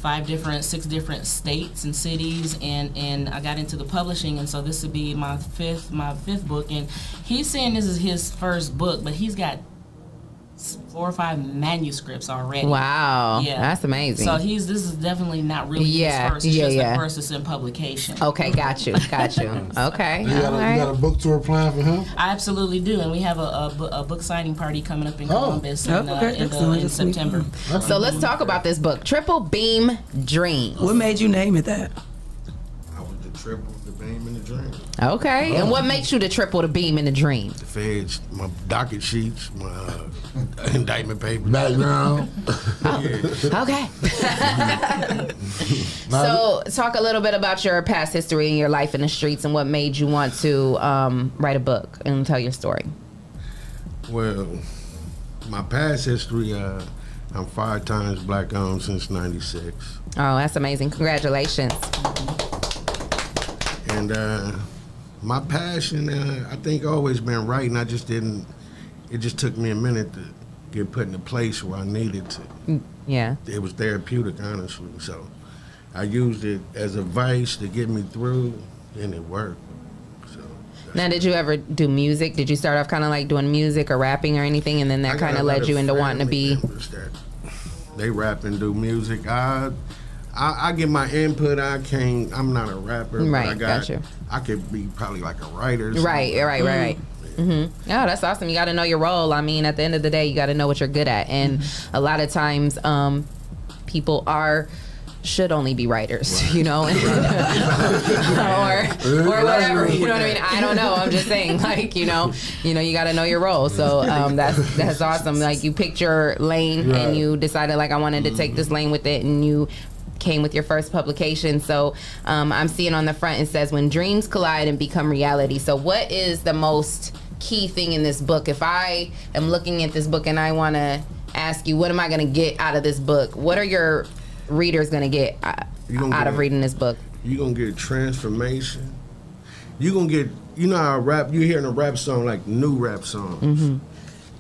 6 different states and cities, and I got into the publishing, and so this would be my fifth book. And he's saying this is his first book, but he's got 4 or 5 manuscripts already. Wow. Yeah. That's amazing. So this is definitely not really his first. It's just the first that's in publication. Okay, got you. Okay. You got a book tour plan for him? I absolutely do, and we have a book signing party coming up in Columbus in September. So let's talk about this book, Triple Beam Dreams. What made you name it that? I was the triple, the beam, and the dream. Okay, and what makes you the triple, the beam, and the dream? The feds, my docket sheets, my indictment papers. Background. Okay. So talk a little bit about your past history and your life in the streets and what made you want to write a book and tell your story. Well, my past history, I'm 5 times black owned since '96. Oh, that's amazing. Congratulations. And my passion, I think, always been writing. I just didn't, it just took me a minute to get put in a place where I needed to. Yeah. It was therapeutic, honestly. So I used it as a vice to get me through, and it worked. Now, did you ever do music? Did you start off kind of like doing music or rapping or anything, and then that kind of led you into wanting to be? They rap and do music. I get my input. I'm not a rapper. Right, but got you. I could be probably like a writer. Right. Mm-hmm. Oh, that's awesome. You got to know your role. I mean, at the end of the day, you got to know what you're good at. And a lot of times, people should only be writers, you know, or whatever. You know what I mean? I don't know. I'm just saying, like, you know, you got to know your role. So that's awesome. Like, you picked your lane and you decided, like, I wanted to take this lane with it, and you came with your first publication. So I'm seeing on the front, it says, when dreams collide and become reality. So what is the most key thing in this book? If I am looking at this book and I want to ask you, what am I going to get out of this book? What are your readers going to get out of reading this book? You're going to get transformation. You're going to get, you know how rap, you hear in a rap song, like new rap songs. Mm-hmm.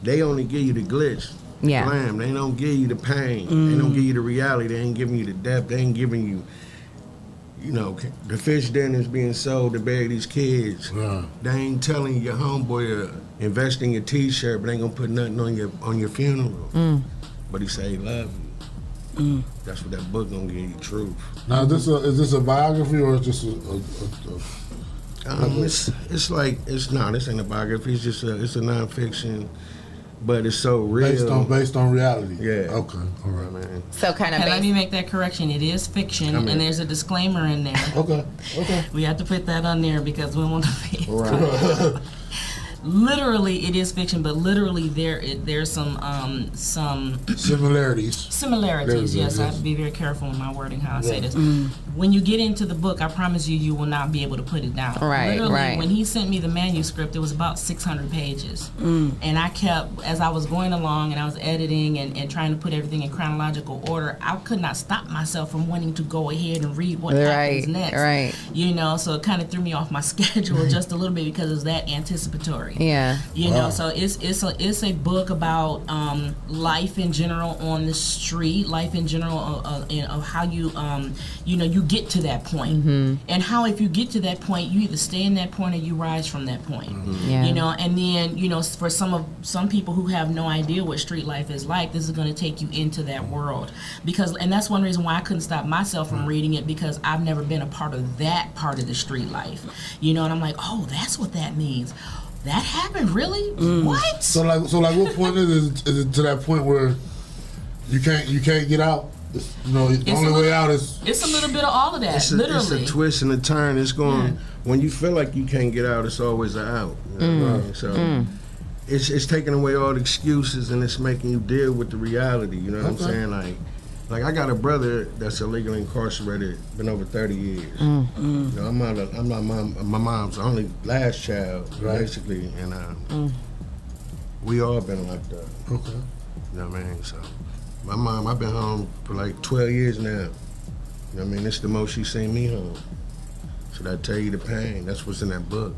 They only give you the glitch. Yeah. Glam. They don't give you the pain. They don't give you the reality. They ain't giving you the depth. They ain't giving you, you know, the fish dinners being sold to bury these kids. They ain't telling your homeboy to invest in your T-shirt, but ain't gonna put nothing on your funeral. But he say he love you. That's what that book gonna give you, truth. Now, is this a biography or is this it's like, this ain't a biography. It's just it's a nonfiction. But it's so real. Based on reality. Yeah. Okay. All right, man. So kind of. Let me make that correction. It is fiction, and there's a disclaimer in there. Okay. We have to put that on there because we want to be. Right. Literally, it is fiction, but literally there's some similarities. Similarities, yes. I have to be very careful in my wording how I say this. When you get into the book, I promise you will not be able to put it down. Literally, when he sent me the manuscript, it was about 600 pages. And I kept, as I was going along and I was editing and trying to put everything in chronological order, I could not stop myself from wanting to go ahead and read what happens next. Right. You know, so it kind of threw me off my schedule just a little bit because it was that anticipatory. Yeah. You know, so it's a book about life in general on the street, life in general of how you you get to that point, and how if you get to that point, you either stay in that point or you rise from that point. Yeah. You know, and then for some people who have no idea what street life is like, this is going to take you into that world and that's one reason why I couldn't stop myself from reading it, because I've never been a part of that part of the street life. You know, and I'm like, oh, that's what that means. That happened, really? What? So like, what point is it to that point where you can't get out? You know, the only way out is. It's a little bit of all of that. It's literally, a twist and a turn. It's going when you feel like you can't get out. It's always an out. You know what I mean? So it's taking away all the excuses and it's making you deal with the reality. You know what I'm saying? Like I got a brother that's illegally incarcerated, been over 30 years. You know, I'm not my mom's only last child, basically, and we all been locked up. Okay. You know what I mean? So my mom, I've been home for like 12 years now. You know what I mean? It's the most she's seen me home. So that tell you the pain. That's what's in that book.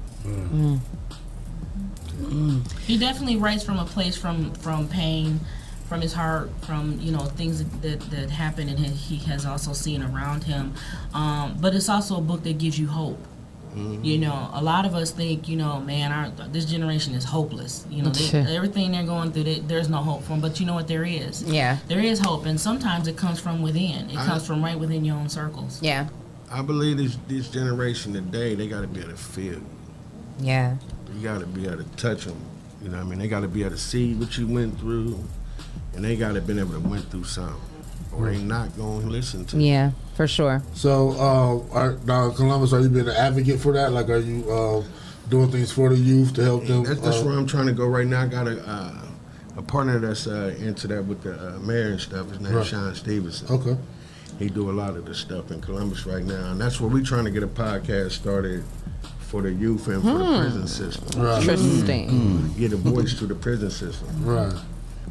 He definitely writes from a place from pain, from his heart, from things that happen and he has also seen around him. But it's also a book that gives you hope. You know, a lot of us think, man, this generation is hopeless. Everything they're going through, there's no hope for them. But you know what? There is. Yeah. There is hope, and sometimes it comes from within. It comes from right within your own circles. Yeah. I believe this generation today, they got to be able to feel you. Yeah. You got to be able to touch them. You know what I mean? They got to be able to see what you went through, and they got to be able to went through something, or they not going to listen to you. Yeah, for sure. So, now Columbus, are you being an advocate for that? Like, are you doing things for the youth to help them? That's where I'm trying to go right now. I got a partner that's into that with the mayor and stuff. His name is Shae Stevenson. Okay. He do a lot of the stuff in Columbus right now, and that's where we're trying to get a podcast started for the youth and for the prison system. Right. Interesting. Get a voice to the prison system. Right.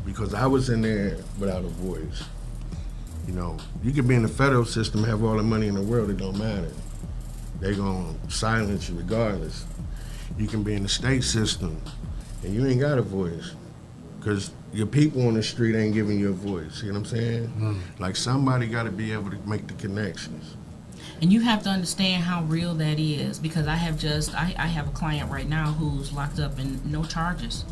Because I was in there without a voice. You know, you could be in the federal system, have all the money in the world, it don't matter. They gonna silence you regardless. You can be in the state system, and you ain't got a voice. Because your people on the street ain't giving you a voice. You know what I'm saying? Like, somebody got to be able to make the connections. And you have to understand how real that is, because I have a client right now who's locked up and no charges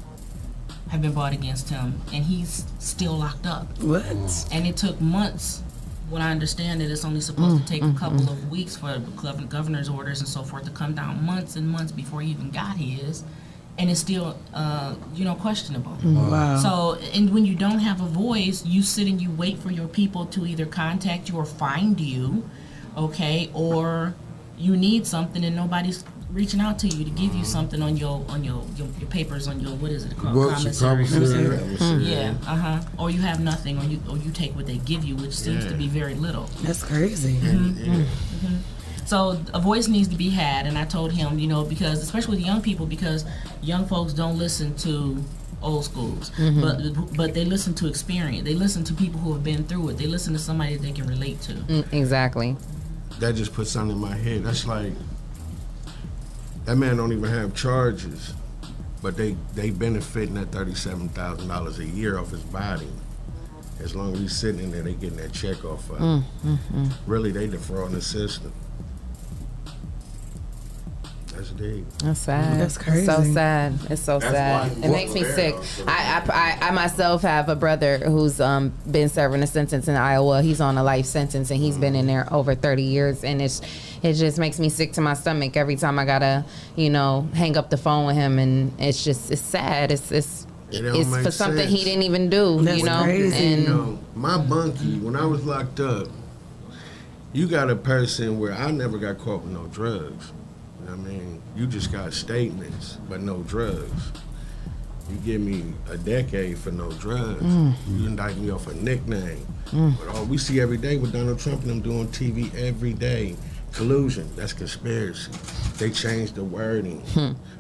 have been brought against him, and he's still locked up. What? And it took months. When I understand that it's only supposed to take a couple of weeks for governor's orders and so forth to come down, months and months before he even got his. And it's still, questionable. Wow. So, and when you don't have a voice, you sit and you wait for your people to either contact you or find you, okay, or you need something and nobody's reaching out to you to give you something on your papers, on your, what is it called? Commissary. Yeah, Or you have nothing, or you take what they give you, which seems to be very little. That's crazy. So a voice needs to be had, and I told him, because especially with young people, because young folks don't listen to old schools, but they listen to experience. They listen to people who have been through it. They listen to somebody that they can relate to. Exactly. That just put something in my head. That's like, that man don't even have charges, but they benefiting that $37,000 a year off his body. As long as he's sitting in there, they getting that check off of him. Really, they defrauding the system. That's deep. That's sad. That's crazy. So sad. It's so sad. It makes me sick. I myself have a brother who's been serving a sentence in Iowa. He's on a life sentence, and he's been in there over 30 years. And it just makes me sick to my stomach every time I gotta, hang up the phone with him. And it's sad. It's for something he didn't even do. That's crazy. And my bunkie, when I was locked up, you got a person where I never got caught with no drugs. I mean, you just got statements, but no drugs. You give me a decade for no drugs. You indict me off a nickname. But all we see every day with Donald Trump and them doing TV every day, collusion, that's conspiracy. They changed the wording.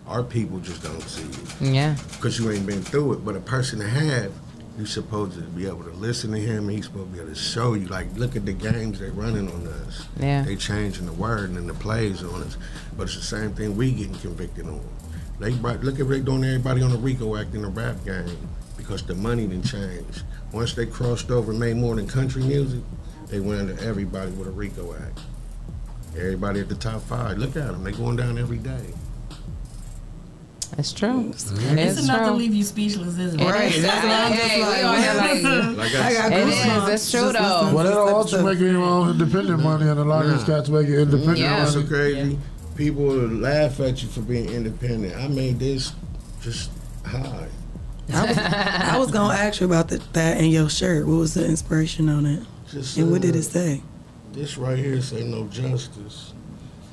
Our people just don't see it. Yeah. Because you ain't been through it. But a person to have, you're supposed to be able to listen to him, and he's supposed to be able to show you, like, look at the games they're running on us. Yeah. They changing the word and the plays on us. But it's the same thing we getting convicted on. Look at what they doing to everybody on the RICO Act in the rap game, because the money didn't change. Once they crossed over and made more than country music, they went under everybody with a RICO Act. Everybody at the top 5, look at them, they going down every day. It's true. It's enough to leave you speechless, isn't it? Right. That's what I'm just it is. It's true, though. Well, they're also making your own independent money, and a lot of these cats making independent money. That's so crazy. Yeah. People will laugh at you for being independent. I made this just high. I was going to ask you about that in your shirt. What was the inspiration on it? And what did it say? This right here say no justice.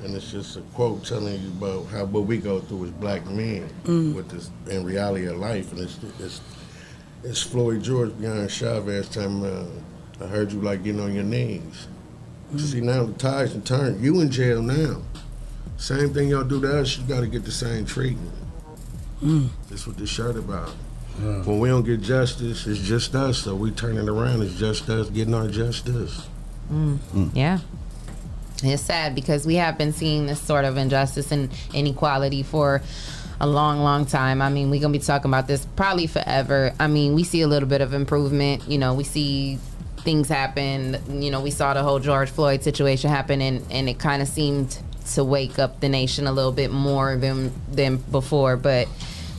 and it's just a quote telling you about how what we go through as black men with this in reality of life, and it's Floyd George behind Chavez time. I heard you like getting on your knees. See, now the tides have turned. You in jail now. Same thing y'all do to us, you got to get the same treatment. That's what this shirt about. When we don't get justice, it's just us. So we turn it around. It's just us getting our justice. Yeah. It's sad because we have been seeing this sort of injustice and inequality for a long, long time. I mean, we're going to be talking about this probably forever. I mean, we see a little bit of improvement. You know, we see things happen. You know, we saw the whole George Floyd situation happen, and it kind of seemed to wake up the nation a little bit more than before. But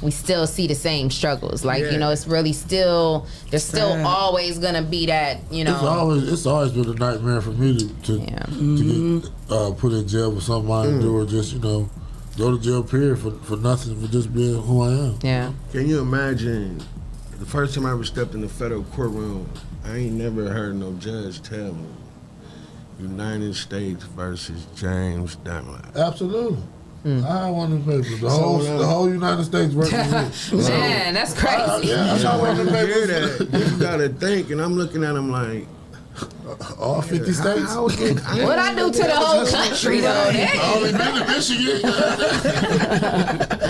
we still see the same struggles. Like, you know, it's really still, there's still always going to be that, you know. It's always been a nightmare for me to get put in jail for something I didn't do, or just, you know, go to jail period for nothing, for just being who I am. Yeah. Can you imagine the first time I ever stepped in the federal courtroom, I ain't never heard no judge tell me United States versus James Dunlap. Absolutely. I had one of them papers. The whole United States versus me. Man, that's crazy. I saw one of them papers. You gotta think, and I'm looking at them like, all 50 states? What I do to the whole country, though? Only been to Michigan.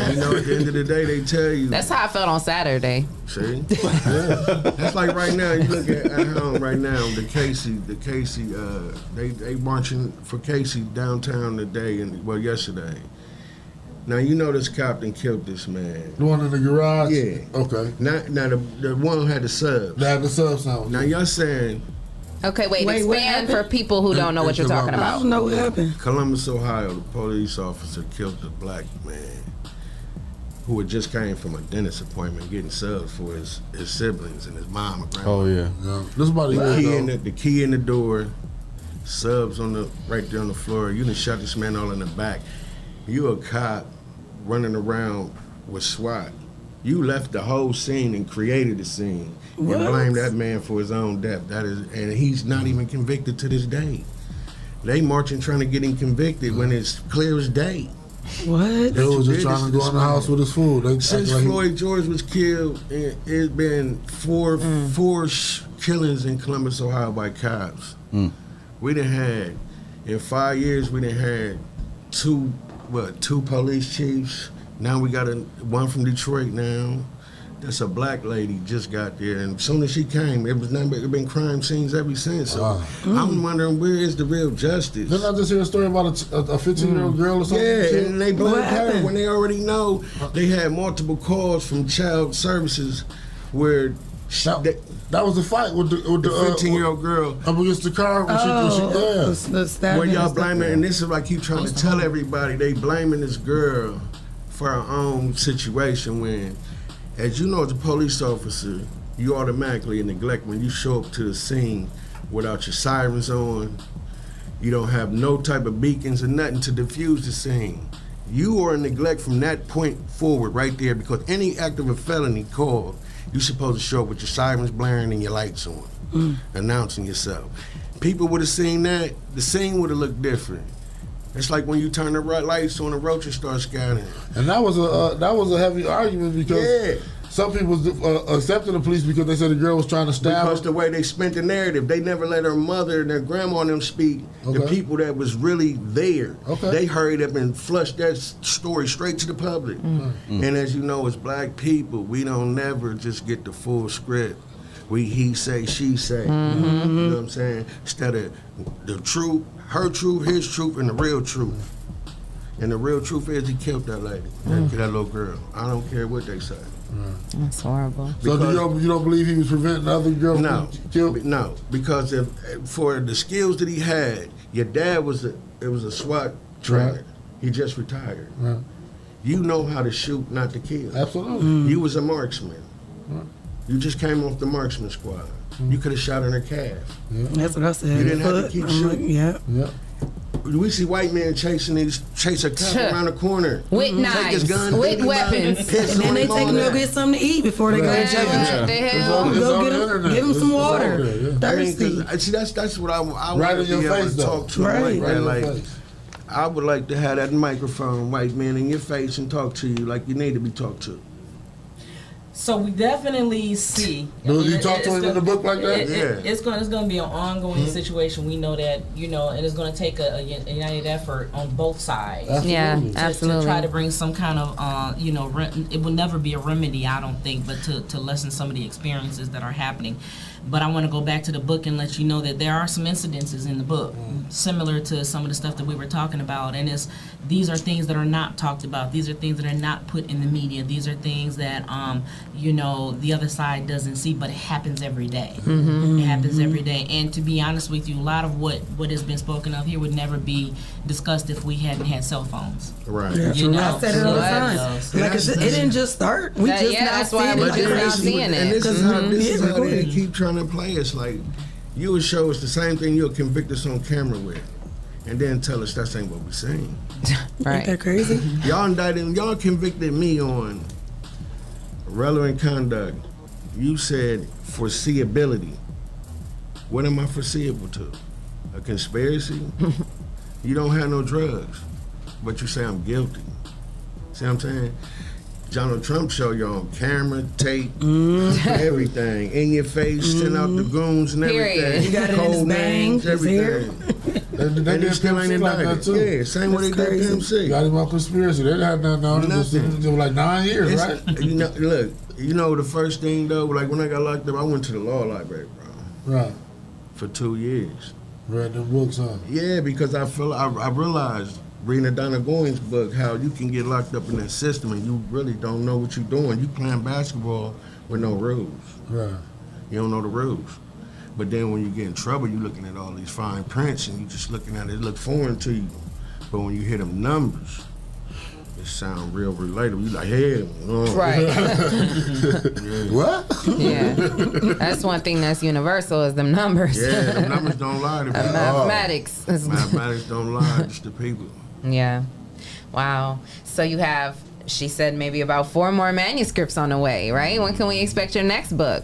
You know, at the end of the day, they tell you. That's how I felt on Saturday. See? That's like right now, you look at home right now, the Casey, they marching for Casey downtown today, yesterday. Now, you know this cop that killed this man. The one in the garage? Yeah. Okay. Now the one who had the subs. They had the subs now. Now, y'all saying... Okay, wait expand for people who don't know what you're talking about. I don't know what happened. Columbus, Ohio, the police officer killed a black man who had just came from a dentist appointment getting subs for his siblings and his mom and grandma. Oh, yeah. This is about the key in the door, subs right there on the floor. You done shot this man all in the back. You a cop running around with SWAT. You left the whole scene and created the scene. What? And blamed that man for his own death. And he's not even convicted to this day. They marching trying to get him convicted when it's clear as day. What? They was just trying to go in the house with his food. Since Floyd George was killed, it's been four killings in Columbus, Ohio by cops. We done had, in 5 years, we done had two police chiefs. Now we got one from Detroit now. That's a black lady just got there, and as soon as she came, it been crime scenes ever since. So I'm wondering, where is the real justice? Didn't I just hear a story about a 15-year-old girl or something? Yeah, and they blamed her when they already know they had multiple calls from child services where that was a fight with the 15-year-old girl up against the car when where y'all blaming, and this is what I keep trying to tell everybody, they blaming this girl for her own situation when, as you know, as a police officer, you automatically neglect when you show up to the scene without your sirens on. You don't have no type of beacons or nothing to diffuse the scene. You are in neglect from that point forward right there, because any act of a felony call, you're supposed to show up with your sirens blaring and your lights on, announcing yourself. People would have seen that, the scene would have looked different. It's like when you turn the lights on, the roaches start scattering. And that was a heavy argument because some people accepted the police because they said the girl was trying to stab because the way they spent the narrative, they never let her mother and their grandma and them speak. The people that was really there, they hurried up and flushed that story straight to the public. And as you know, as black people, we don't never just get the full script. He say, she say. You know what I'm saying? Instead of the truth, her truth, his truth, and the real truth. And the real truth is he killed that lady, that little girl. I don't care what they say. That's horrible. So you don't believe he was preventing other girls from killed? No, because for the skills that he had, your dad was a SWAT trainer. He just retired. You know how to shoot, not to kill. Absolutely. You was a marksman. You just came off the marksman squad. You could have shot in her calf. That's what I said. You didn't have to keep shooting. We see white men chase a cop around the corner with take knives, his gun, with weapons, and then they take him to get something to eat before they go to jail. Go give him some water. Thirsty. See, that's what I right in your face, talk to him like that. Like, I would like to have that microphone, white man, in your face and talk to you like you need to be talked to. So we definitely see. Do you talk to him in the book like that? It's going to be an ongoing situation. We know that, and it's going to take a united effort on both sides. Absolutely. To try to bring some kind of, it will never be a remedy, I don't think, but to lessen some of the experiences that are happening. But I want to go back to the book and let you know that there are some incidences in the book similar to some of the stuff that we were talking about. And these are things that are not talked about. These are things that are not put in the media. These are things that, the other side doesn't see, but it happens every day. It happens every day. And to be honest with you, a lot of what has been spoken of here would never be discussed if we hadn't had cell phones. Right. I said it all the time. Like it didn't just start. We just now seeing it. Just now seeing it. And this is how they keep trying to play. It's like you would show us the same thing you'll convict us on camera with, and then tell us that ain't what we're saying. Right. Ain't that crazy? Y'all convicted me on relevant conduct. You said foreseeability. What am I foreseeable to? A conspiracy? You don't have no drugs, but you say I'm guilty. See what I'm saying? Donald Trump show you on camera, tape, everything. In your face, send out the goons and everything. You got it in his bangs, everything. And they still ain't indicted. Yeah, same way they did PMC. Got him on conspiracy. They didn't have nothing on him. It was like 9 years, right? Look, the first thing though, like when I got locked up, I went to the law library, bro. Right. For 2 years. Read them books, huh? Yeah, because I realized reading Donna Goins' book, how you can get locked up in that system and you really don't know what you're doing. You playing basketball with no rules. Right. You don't know the rules. But then when you get in trouble, you're looking at all these fine prints and you just looking at it look foreign to you. But when you hear them numbers, it sound real relatable. You like, hell. Right. What? Yeah. That's one thing that's universal is them numbers. Yeah, them numbers don't lie to people. Mathematics. Mathematics don't lie, just the people. Yeah. Wow. So you have, she said, maybe about 4 more manuscripts on the way, right? When can we expect your next book?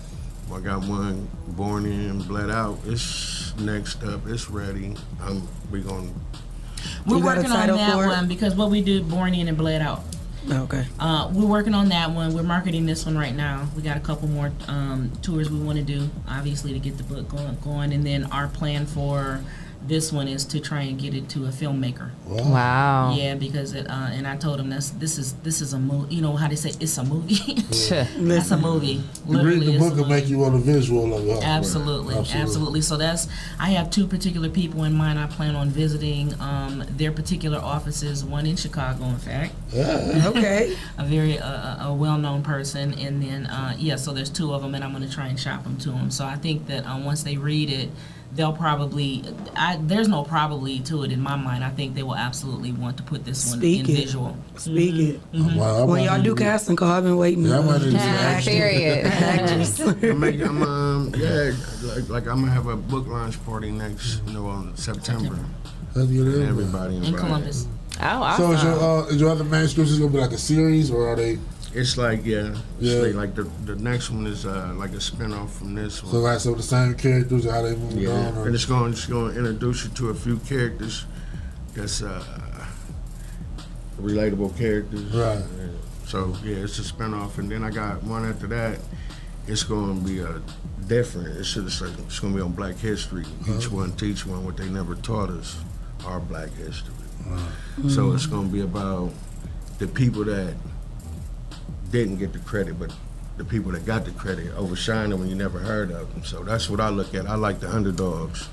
I got one, Born In, Bled Out. It's next up. It's ready. We're working on that one because what we did, Born In and Bled Out. Okay. We're working on that one. We're marketing this one right now. We got a couple more tours we want to do, obviously, to get the book going. And then our plan for this one is to try and get it to a filmmaker. Wow. Yeah, because and I told him this is a movie. You know how they say it's a movie. That's a movie. Literally, you read the book and make you want a visual of it. Absolutely. So I have 2 particular people in mind. I plan on visiting their particular offices. One in Chicago, in fact. Yeah. Okay. A very a well-known person, and then so there's 2 of them, and I'm going to try and shop them to them. So I think that once they read it, they'll probably, there's no probably to it in my mind. I think they will absolutely want to put this one in visual. Speak it. Wow, when y'all do casting call, I've been waiting. Yeah, period. I'm gonna have a book launch party next, in September. Everybody in Columbus. Oh, awesome. So is your other manuscripts gonna be like a series, or are they? It's like like the next one is like a spinoff from this one. So like some of the same characters, how they move on. Or? And it's going to introduce you to a few characters that's relatable characters. Right. So it's a spinoff, and then I got one after that. It's going to be different. It's going to be on Black History. Each one teach one what they never taught us, our Black history. So it's going to be about the people that didn't get the credit, but the people that got the credit overshining when you never heard of them. So that's what I look at. I like the underdogs.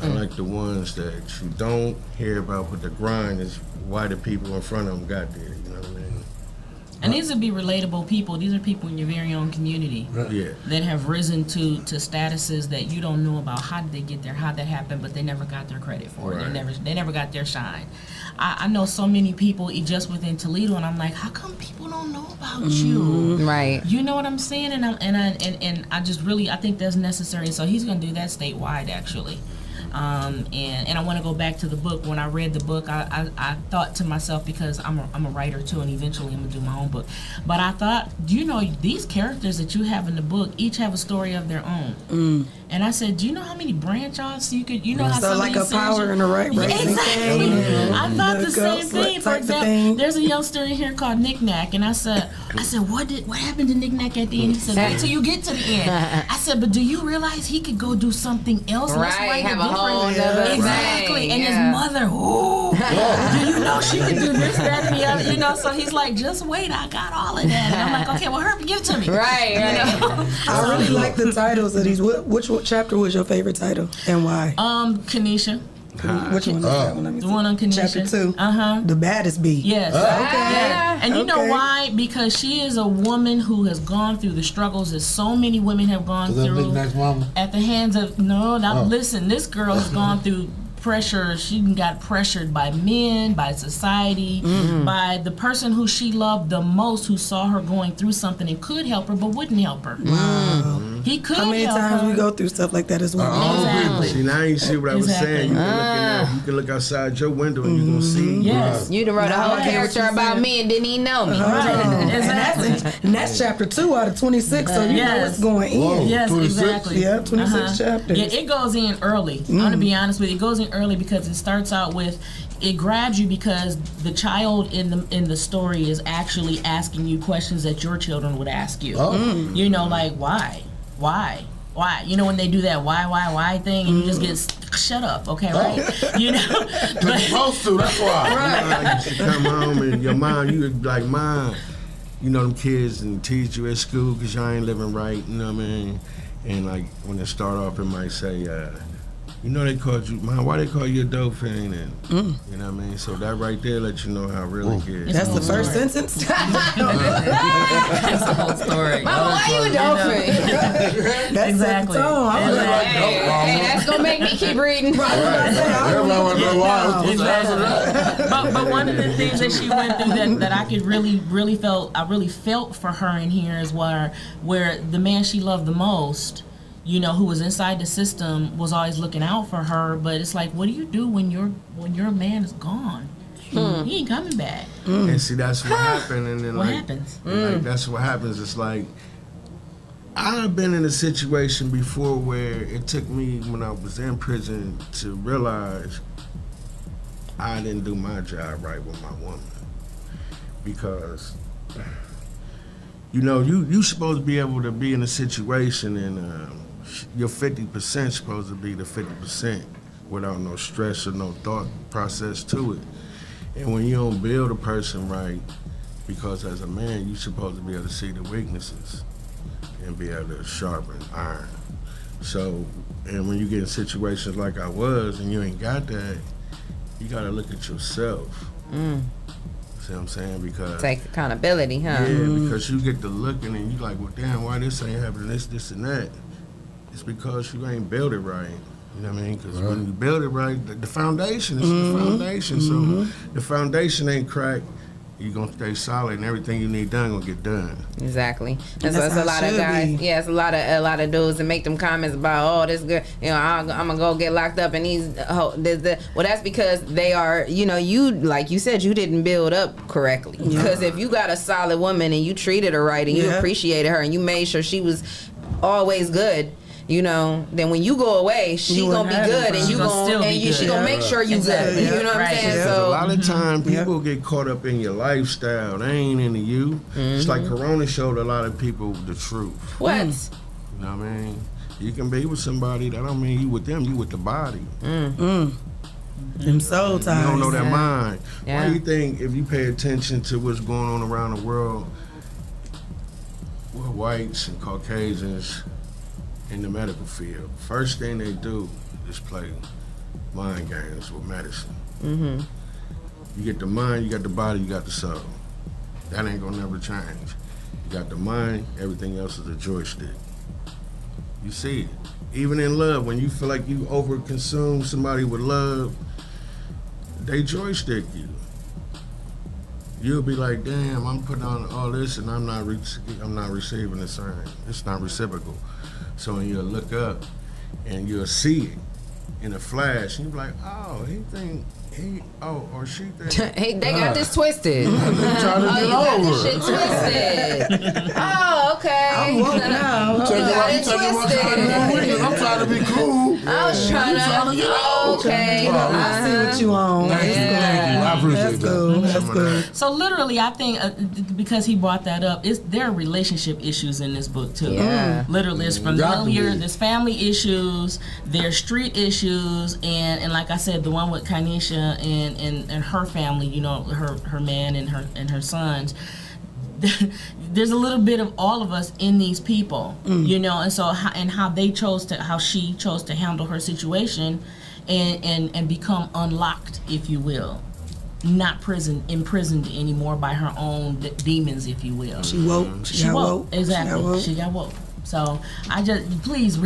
I like the ones that you don't hear about, but the grind is why the people in front of them got there. You know what I mean? And these would be relatable people. These are people in your very own community that have risen to statuses that you don't know about. How did they get there? How did that happen? But they never got their credit for it. They never got their shine. I know so many people just within Toledo, and I'm like, how come people don't know about you? Right. You know what I'm saying? And I just really, I think that's necessary. So he's going to do that statewide, actually. And I want to go back to the book. When I read the book, I thought to myself, because I'm a writer too, and eventually I'm gonna do my own book. But I thought, these characters that you have in the book each have a story of their own, And I said, do you know how many branch offs you could, you know how so like a power and a right exactly. I thought the same thing. For example, there's a youngster in here called Knick Knack, and I said, what happened to Knick Knack at the end? He said, wait till you get to the end. I said, but do you realize he could go do something else? Right, have a whole nother exactly. thing. And his mother, do you know she can do this, that, and the other? You know, so he's like, just wait, I got all of that. And I'm like, okay, well, hurry, give it to me. Right. You know? I really like the titles of these. Which chapter was your favorite title and why? Kanisha. Which one is that one? The one on Kanisha. Chapter 2. Uh-huh. The baddest bee. Yes. Okay. And you know why? Because she is a woman who has gone through the struggles that so many women have gone through at the hands of listen, this girl has gone through pressure. She got pressured by men, by society, by the person who she loved the most, who saw her going through something and could help her but wouldn't help her. Wow. He could help her. How many times we go through stuff like that as well? Exactly. See, now you see what I was saying. You can look outside your window and you're going to see. Yes. You done wrote a whole character about me and didn't even know me. Exactly. And that's chapter 2 out of 26, so you know what's going in. Whoa, yes, 26? Exactly. Yeah, 26 chapters. Yeah, it goes in early. I'm going to be honest with you. It goes in early because it starts out with, it grabs you because the child in the story is actually asking you questions that your children would ask you. You know, like, why? You know, when they do that why thing, and you just get shut up, okay, right? You know, you're supposed to. That's why. Right. You come home and your mom, you like, Mom, you know them kids and tease you at school because y'all ain't living right. You know what I mean? And like when they start off, it might say, you know, they called you, Mom, why they call you a dope fiend? And you know what I mean? So that right there lets you know how real it is. That's the first sentence? That's the whole story. Mama, why you a dope fiend? That's exactly. Hey, that's going to make me keep reading. But one of the things that she went through that I could really felt for her in here is where the man she loved the most, you know, who was inside the system, was always looking out for her. But it's like, what do you do when your man is gone? He ain't coming back. And see, that's what happened. And then what happens? Like, that's what happens. It's like, I've been in a situation before where it took me, when I was in prison, to realize I didn't do my job right with my woman. Because, you know, you supposed to be able to be in a situation and your 50% supposed to be the 50% without no stress or no thought process to it. And when you don't build a person right, because as a man, you're supposed to be able to see the weaknesses and be able to sharpen iron. So, and when you get in situations like I was and you ain't got that, you gotta look at yourself. See what I'm saying? Because take accountability, huh? Yeah, because you get to looking and you like, well, damn, why this ain't happening, this, and that? It's because you ain't built it right. You know what I mean? Because when you build it right, the foundation is the foundation. So the foundation ain't cracked, you're gonna stay solid, and everything you need done gonna get done. Exactly. That's a lot of guys. Yeah, it's a lot of dudes that make them comments about, oh, this good. You know, I'm gonna go get locked up, and well, that's because they are. You know, you like you said, you didn't build up correctly. Because if you got a solid woman and you treated her right and you appreciated her and you made sure she was always good, you know, then when you go away, she gonna be good, and she gonna make sure you good. You know what I'm saying? So a lot of time people get caught up in your lifestyle. They ain't into you. It's like Corona showed a lot of people the truth. What? You know what I mean? You can be with somebody, that don't mean you with them. You with the body. Them soul ties. You don't know their mind. Why do you think if you pay attention to what's going on around the world with whites and Caucasians in the medical field, first thing they do is play mind games with medicine. You get the mind, you got the body, you got the soul. That ain't gonna never change. You got the mind, everything else is a joystick. You see it. Even in love, when you feel like you over-consume somebody with love, they joystick you. You'll be like, damn, I'm putting on all this and I'm not receiving the same. It's not reciprocal. So when you'll look up and you'll see it in a flash, and you'll be like, oh, Or she Hey, they got this twisted. Trying to get over. This shit twisted. Oh, okay. I'm trying to be cool. I was trying to get over. Okay. I see what you on. Thank you. I appreciate that. That's good. So literally, I think because he brought that up, there are relationship issues in this book too. Yeah. Literally, it's familiar. There's family issues. There's street issues, and like I said, the one with Kanisha and her family, you know, her man and her sons. There's a little bit of all of us in these people, you know, and so how she chose to handle her situation, and become unlocked, if you will, not imprisoned anymore by her own demons, if you will. She woke. She got woke. Exactly. She got woke. So please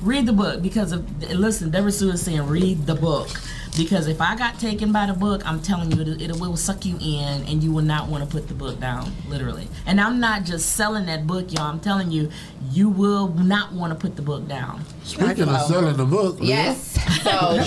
read the book, because listen, Deborah Sue is saying read the book, because if I got taken by the book, I'm telling you, it will suck you in, and you will not want to put the book down, literally. And I'm not just selling that book, y'all. I'm telling you, you will not want to put the book down. Speaking of selling the book, yes. So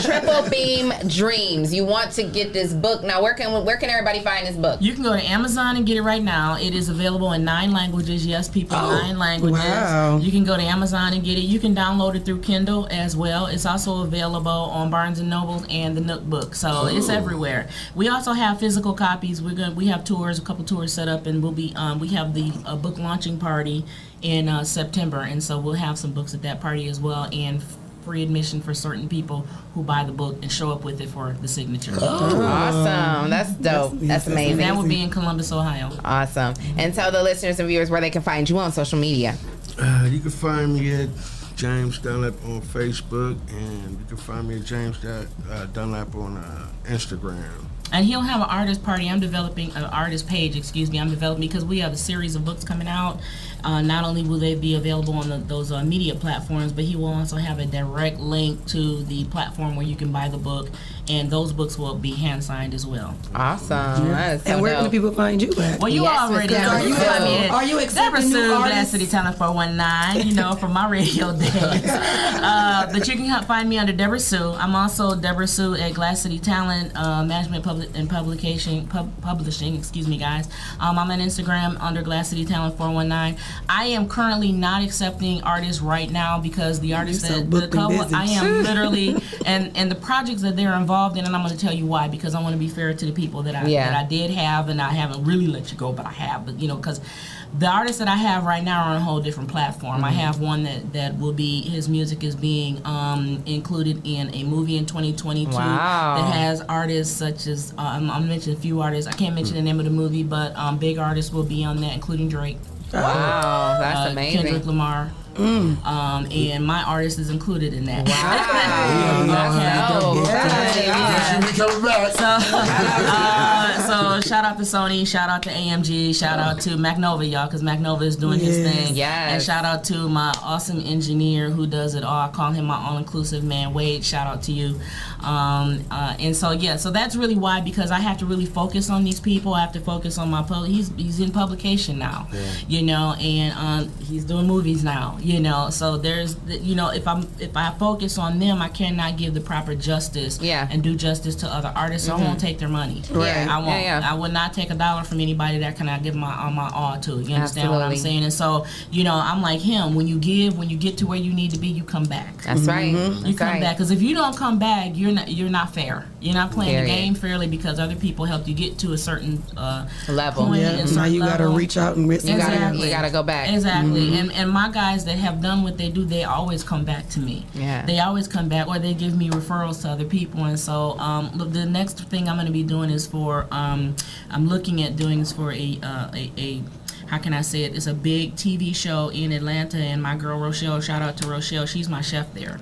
triple beam dreams. You want to get this book now? Where can everybody find this book? You can go to Amazon and get it right now. It is available in 9 languages. Yes, people, 9 languages. Wow. You can go to Amazon and get it. You can download it through Kindle as well. It's also available on Barnes and Noble and the Nook Book. So it's everywhere. We also have physical copies. We have tours, a couple tours set up, and we have the book launching party in September, and so we'll have some books at that party as well, and free admission for certain people who buy the book and show up with it for the signature. Awesome. That's dope. That's amazing. And that will be in Columbus, Ohio. Awesome. And tell the listeners and viewers where they can find you on social media. You can find me at James Dunlap on Facebook, and you can find me at James Dunlap on Instagram. And he'll have an artist party. I'm developing an artist page, I'm developing, because we have a series of books coming out. Not only will they be available on those media platforms, but he will also have a direct link to the platform where you can buy the book, and those books will be hand signed as well. Awesome. And where can people find you at? Well, you already know. Are you accepting new artists? Glass City Talent 419, you know, from my radio days. But you can find me under Deborah Sue. I'm also Deborah Sue at Glass City Talent Management Publishing. Excuse me, guys. I'm on Instagram under Glass City Talent 419. I am currently not accepting artists right now, because the artists I am literally, and the projects that they're involved in, and I'm going to tell you why, because I want to be fair to the people that I did have, and I haven't really let you go, but I have. But you know, because the artists that I have right now are on a whole different platform. I have one that will be, his music is being included in a movie in 2022 that has artists such as, I'm mentioning a few artists. I can't mention the name of the movie, but big artists will be on that, including Drake. Wow, that's amazing. Kendrick Lamar. And my artist is included in that. So shout out to Sony, shout out to AMG, shout out to MacNova, y'all, because MacNova is doing his thing. Yes. And shout out to my awesome engineer who does it all. I call him my all-inclusive man, Wade. Shout out to you. And so so that's really why, because I have to really focus on these people. I have to focus on my he's in publication now, you know, and he's doing movies now, you know. So there's, you know, if I focus on them, I cannot give the proper justice and do justice to other artists. So I won't take their money. I won't. I would not take $1 from anybody that can I give my all to. You understand what I'm saying? And so, you know, I'm like him. When you get to where you need to be, you come back. That's right. You come back, because if you don't come back, you're not fair. You're not playing the game fairly, because other people helped you get to a certain level. Now you got to reach out and risk. You got to go back. Exactly. And my guys that have done what they do, they always come back to me. They always come back, or they give me referrals to other people. And so the next thing I'm going to be doing is for I'm looking at doing is for a how can I say it? It's a big TV show in Atlanta, and my girl Rochelle, shout out to Rochelle, she's my chef there.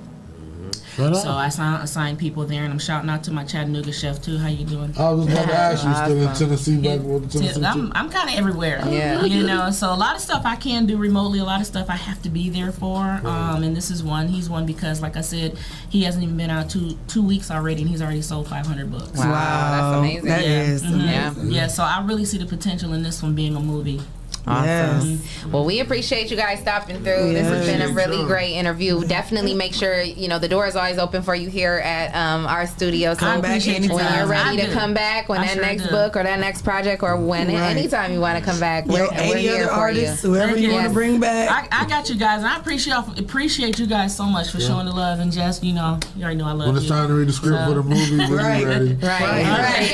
So I assigned people there, and I'm shouting out to my Chattanooga chef too. How you doing? I was about to ask you, still in Tennessee, back with Tennessee. I'm kind of everywhere. You know. So a lot of stuff I can do remotely. A lot of stuff I have to be there for. And this is one. He's one because, like I said, he hasn't even been out two weeks already, and he's already sold 500 books. Wow, that's amazing. That is amazing. Yeah. So I really see the potential in this one being a movie. Awesome. Yes. Well, we appreciate you guys stopping through. This has been a really great interview. Definitely make sure, the door is always open for you here at our studio. So when you're ready to come back, when that next book or that next project or anytime you want to come back, we're here for artists, whoever you want to bring back. I got you guys. I appreciate you guys so much for showing the love and just, you already know I love you. When it's time to read the script for the movie, we'll be ready. Right.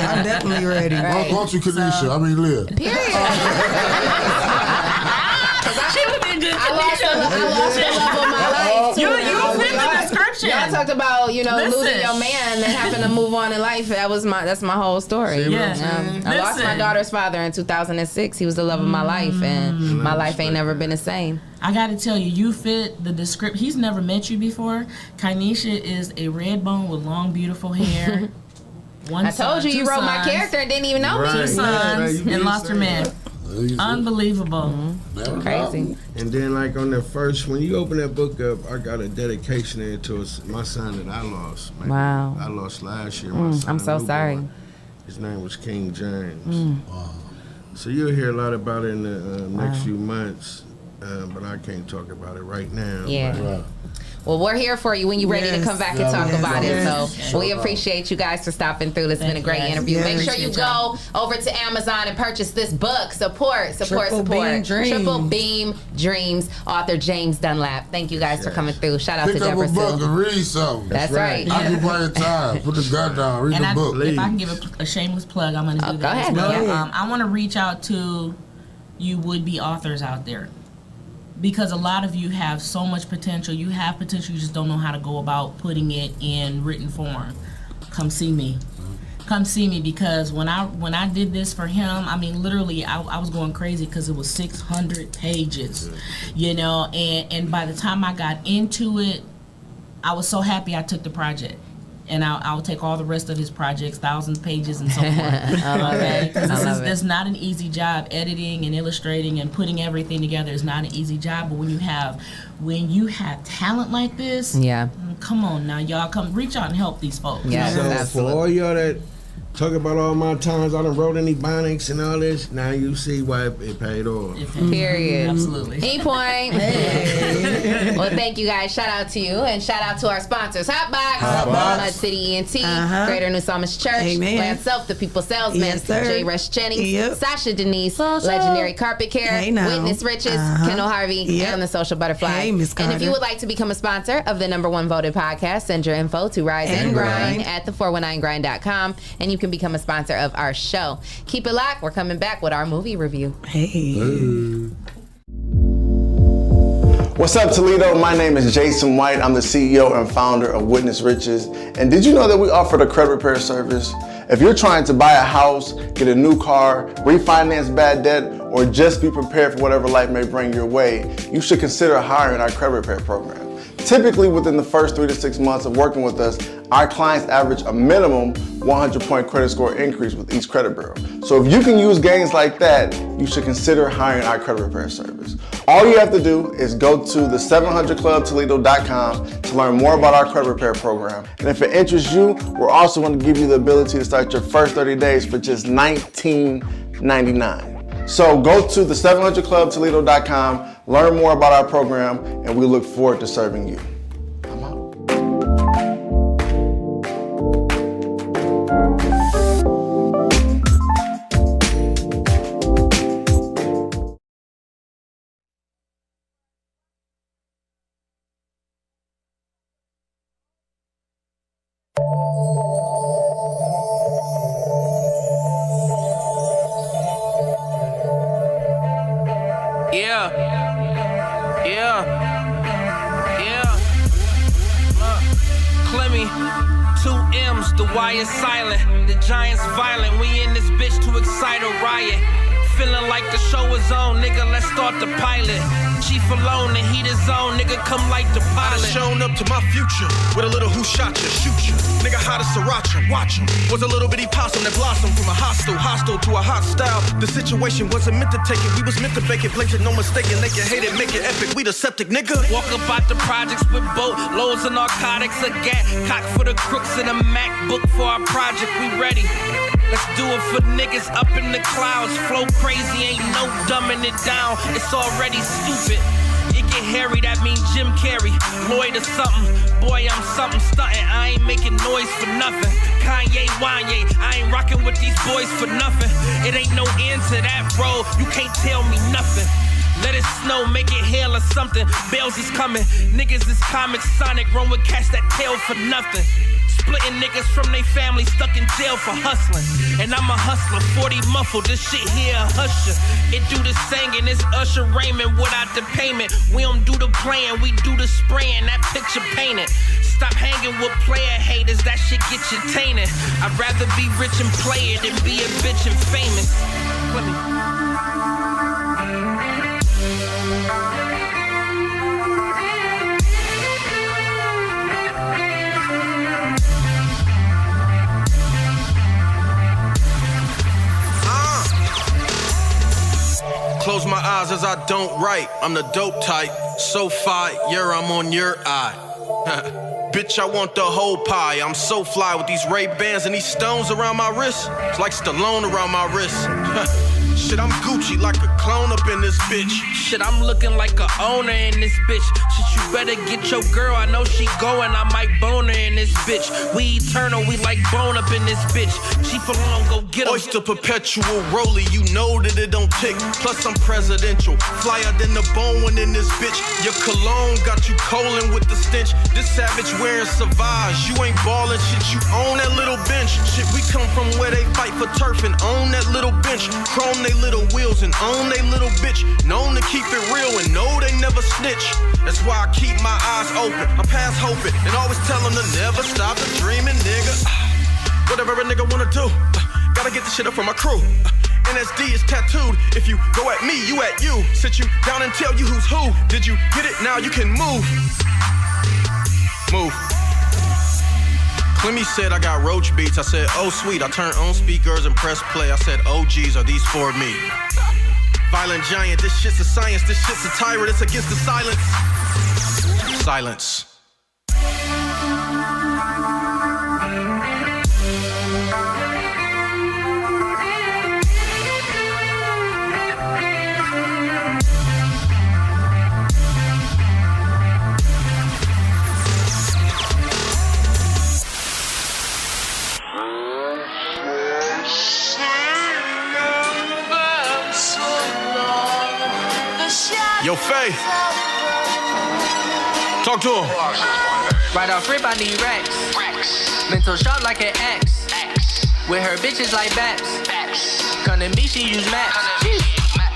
I'm definitely ready. Won't you, Kanisha? I mean, Leah. Period. She would be good. I lost the love of my life. You fit the description. Y'all talked about losing your man and having to move on in life. That's my whole story. I lost my daughter's father in 2006. He was the love of my life, and my life ain't never been the same. I got to tell you, you fit the description. He's never met you before. Kanisha is a red bone with long, beautiful hair. I told you wrote my character and didn't even know me. 2 sons and lost her man. Unbelievable. Crazy. And then, like on the first, when you open that book up, I got a dedication in to my son that I lost. Wow. I lost last year. My son, I'm so sorry. His name was King James. Wow. So you'll hear a lot about it in the next few months, but I can't talk about it right now. Yeah. But, well, we're here for you when you're ready to come back and talk about it. So we appreciate you guys for stopping through. This has been a great interview. Make sure you go over to Amazon and purchase this book. Support. Triple Beam Dreams. Triple Beam Dreams, author James Dunlap. Thank you guys for coming through. Shout out to Deborah. Pick up a book and read something. That's right. Occupy your time. Put the gun down. Read the book. If I can give a shameless plug, I'm going to do that. Go ahead. I want to reach out to you would-be authors out there. Because a lot of you have so much potential. You have potential, you just don't know how to go about putting it in written form. Come see me. Come see me, because when I did this for him, I mean, literally, I was going crazy because it was 600 pages, and by the time I got into it, I was so happy I took the project. And I'll take all the rest of his projects, 1,000 pages and so forth. I love it. Because that's not an easy job. Editing and illustrating and putting everything together is not an easy job. But when you have talent like this, come on now, y'all, come reach out and help these folks. So for all y'all that talk about all my times I done wrote any Ebonics and all this, now you see why it paid off. Period. Absolutely. Point. Well, thank you guys. Shout out to you and shout out to our sponsors: Hotbox, Mud City ENT, Greater New Psalmist Church, Land Self, The People Salesman, J. Rush Jennings, Sasha Denise, Legendary Carpet Care, Witness Riches, Kendall Harvey, and The Social Butterfly. And if you would like to become a sponsor of the #1 voted podcast, send your info to Rise and Grind at the419grind.com, and you can become a sponsor of our show. Keep it locked. We're coming back with our movie review. What's up, Toledo? My name is Jason White. I'm the CEO and founder of Witness Riches. And did you know that we offer the credit repair service? If you're trying to buy a house, get a new car, refinance bad debt, or just be prepared for whatever life may bring your way, you should consider hiring our credit repair program. Typically, within the first 3 to 6 months of working with us, our clients average a minimum 100-point credit score increase with each credit bureau. So if you can use gains like that, you should consider hiring our credit repair service. All you have to do is go to the 700clubtoledo.com to learn more about our credit repair program. And if it interests you, we're also going to give you the ability to start your first 30 days for just $19.99. So go to the 700clubtoledo.com, learn more about our program, and we look forward to serving you. I'm out. Clemmy, 2 M's, the wire's silent, the giant's violent, we in this bitch to excite a riot. Feeling like the show is on, nigga, let's start the pilot. Chief alone, the heat is on, nigga, come like the pilot. I shown up to my future with a little who shot you, shoot you. Nigga, hot as sriracha, watch him. Was a little bitty possum that blossomed from a hostile to a hostile. The situation wasn't meant to take it, we was meant to bake it. Blatant, no mistaking, they can hate it, make it epic. We the septic, nigga. Walk up out the projects with boat loads of narcotics, a gat, cock for the crooks and a MacBook for our project. We ready. Let's do it for niggas up in the clouds. Flow crazy, ain't no dumbing it down. It's already stupid. It get hairy, that mean Jim Carrey. Lloyd or something. Boy, I'm something stunting. I ain't making noise for nothing. Kanye, Wanye, I ain't rocking with these boys for nothing. It ain't no end to that, bro. You can't tell me nothing. Let it snow, make it hail or something. Bells is coming. Niggas is comic Sonic. Run with cats that tail for nothing. Splitting niggas from they family stuck in jail for hustling. And I'm a hustler, 40 muffled, this shit here a husher. It do the singing, it's Usher Raymond without the payment. We don't do the playing, we do the spraying, that picture painted. Stop hanging with player haters, that shit get you tainted. I'd rather be rich and play it than be a bitch and famous. Let me. Close my eyes as I don't write. I'm the dope type. So fire, I'm on your eye. Bitch, I want the whole pie. I'm so fly with these Ray-Bans and these stones around my wrist. It's like Stallone around my wrist. Shit, I'm Gucci like a clone up in this bitch. Shit, I'm looking like a owner in this bitch. Shit, you better get your girl. I know she going. I might bone her in this bitch. We eternal. We like bone up in this bitch. She for long. Go get her. Oyster perpetual rollie. You know that it don't tick. Plus I'm presidential. Flyer than the bone one in this bitch. Your cologne got you colon with the stench. This savage wearing Savage. You ain't ballin' shit. You own that little bench. Shit, we come from where they fight for turf and own that little bench. Chrome they little wheels and own they little bitch. Known to keep it real and know they never snitch. That's why I keep my eyes open. I'm past hoping and always tell them to never stop the dreaming, nigga. Whatever a nigga wanna do, gotta get the shit up from my crew. NSD is tattooed. If you go at me, you at you. Sit you down and tell you who's who. Did you get it? Now you can move. Move. Clemmy said I got roach beats. I said, oh sweet. I turned on speakers and press play. I said, oh geez, are these for me? Violent giant, this shit's a science. This shit's a tyrant. It's against the silence. Silence. Yo, Faye. Talk to him. Right off rip, I need racks. Mental sharp like an axe. With her bitches like Baps. Come to me, she use maps.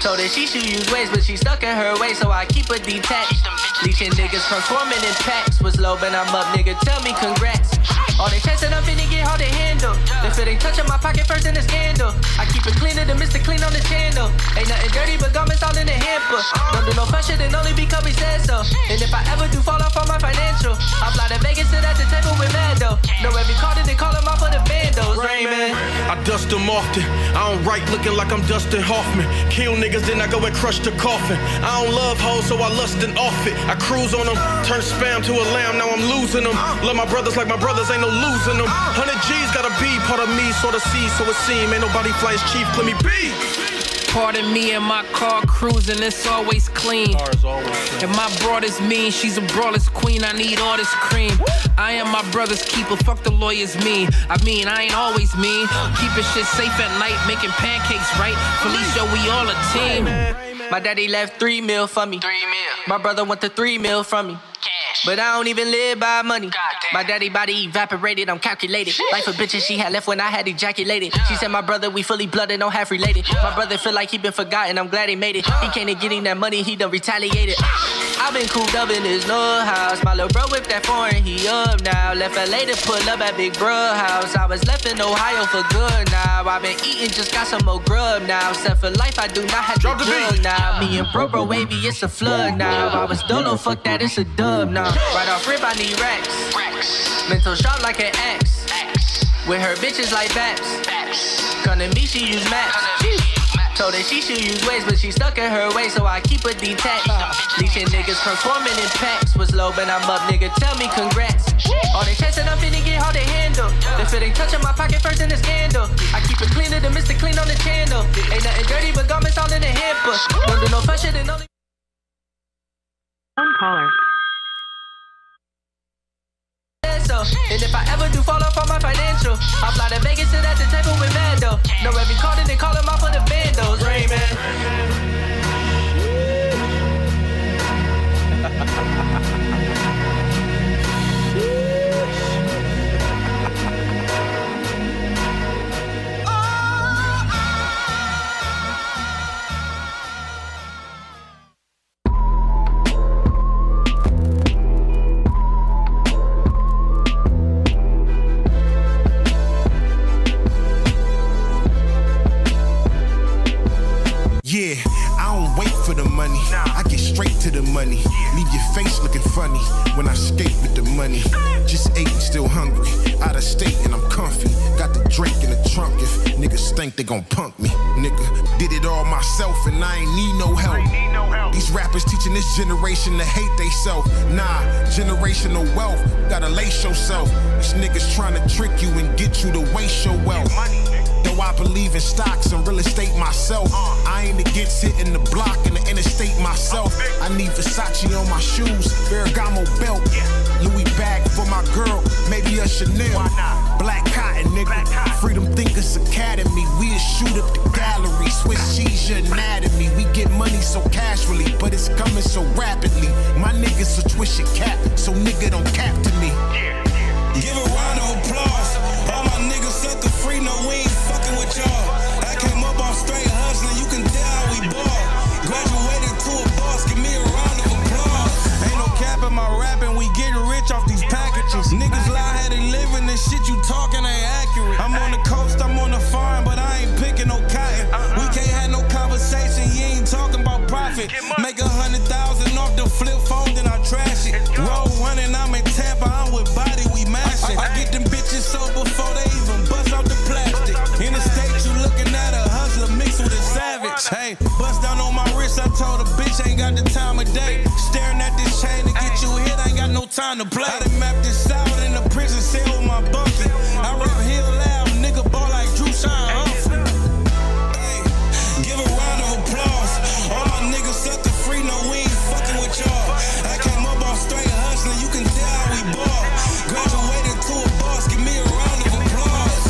Told her she should use ways, but she stuck in her way, so I keep her detached. Leeching niggas transforming in packs. Was low, but I'm up, nigga, tell me congrats. All they checks that I'm finna get hard to handle. The fit ain't touching my pocket first in the scandal. I keep it cleaner than Mr. Clean on the channel. Ain't nothing dirty but garments all in the hamper. Don't do no fun shit and only because we said so. And if I ever do fall off on my financial, I'll fly to Vegas, sit at the table with Mando. Know every card that they call him off for the bandos. Raymond. I dust them often. I don't write looking like I'm Dustin Hoffman. Kill niggas, then I go and crush the coffin. I don't love hoes, so I lust and off it. I cruise on them, turn spam to a lamb, now I'm losing them. Love my brothers like my brothers, ain't no losing them. 100 G's gotta be part of me, sort of C, so it seem. Ain't nobody fly as chief, let me be. Pardon me and my car cruising, it's always clean. And my broad is mean, she's a braless queen, I need all this cream. I am my brother's keeper, fuck the lawyers mean. I mean, I ain't always mean. Keeping shit safe at night, making pancakes right. Felicia, we all a team. My daddy left 3 mil for me. My brother went to 3 mil from me. But I don't even live by money. My daddy body evaporated, I'm calculated. Life of bitches she had left when I had ejaculated. She said my brother, we fully blooded, no half related. My brother feel like he been forgotten, I'm glad he made it. He came to getting that money, he done retaliated. I've been cooped up in his new house. My little bro whipped that foreign, he up now. Left LA to pull up at Big Bro house. I was left in Ohio for good now. I've been eating, just got some more grub now. Except for life, I do not have to jug now. Me and bro wavy, it's a flood now. I was dolo, fuck that, it's a dub now. Right off rip, I need racks. Mental sharp like an axe. With her bitches like Baps. Come to me, she use maps. Told her she should use ways, but she stuck in her way, so I keep her detached. Leeching niggas transforming in packs. Was low, but I'm up, nigga, tell me congrats. All they chasing, I'm finna get hard to handle. The fit ain't touching my pocket first in the scandal. I keep it cleaner than Mr. Clean on the channel. Ain't nothing dirty, but garments all in the hamper. Don't do no fun shit and only... One caller. And if I ever do fall off on my financial, I'll fly to Vegas, sit at the table with Mando. Know every card and they call him out for the bandos. Rain Yeah, I don't wait for the money. I get straight to the money. Leave your face looking funny when I skate with the money. Just ate and still hungry. Out of state and I'm comfy. Got the drink in the trunk. If niggas think they gon' punk me. Nigga, did it all myself and I ain't need no help. These rappers teaching this generation to hate they self. Nah, generational wealth. Gotta lace yourself. These niggas trying to trick you and get you to waste your wealth. Though I believe in stocks and real estate myself, I ain't against hitting the block and the interstate myself. I need Versace on my shoes, Ferragamo belt, Louis bag for my girl, maybe a Chanel. Black cotton, nigga, Freedom Thinkers Academy. We shoot up the gallery, Swiss cheese your anatomy. We get money so casually, but it's coming so rapidly. My niggas a twist your cap, so nigga don't cap to me. Give a round of applause. All my niggas set the free, no we ain't fucking with y'all. I came up off straight hustling, you can tell how we ball. Graduated to a boss, give me a round of applause. Ain't no cap in my rapping, we getting rich off these packages. Niggas lie how they living, this shit you talking ain't accurate. I'm on the coast, I'm on the farm, but I ain't picking no cotton. We can't have no conversation, you ain't talking about profit. Make 100,000 off the flip phone, then I trash it. Roll running, I'm in Tampa, I'm with body, we mashing. I get them bitches sold before they even bust out the plastic. In the States, you looking at a hustler mixed with a savage. Hey, bust down on my wrist, I told a bitch ain't got the time of day. Staring at this chain to get you hit, I ain't got no time to play. I done mapped this out in the prison cell with my bucket. I rap Hill Lab, nigga ball like Drew Shine Humphrey. Hey, give a round of applause. All my niggas set the free, no we ain't fucking with y'all. I came up off straight hustling, you can tell how we ball. Graduated to a boss, give me a round of applause.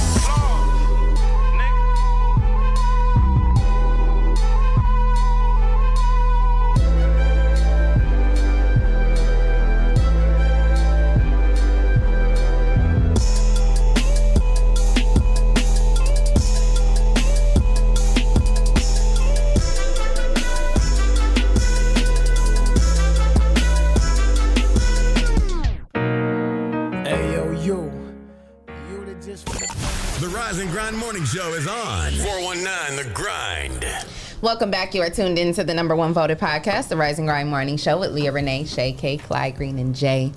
The Rise and Grind Morning Show is on. 419 The Grind. Welcome back. You are tuned in to the #1 voted podcast, the Rise and Grind Morning Show with Leah, Renee, Shae, K, Clyde, Green, and Jay.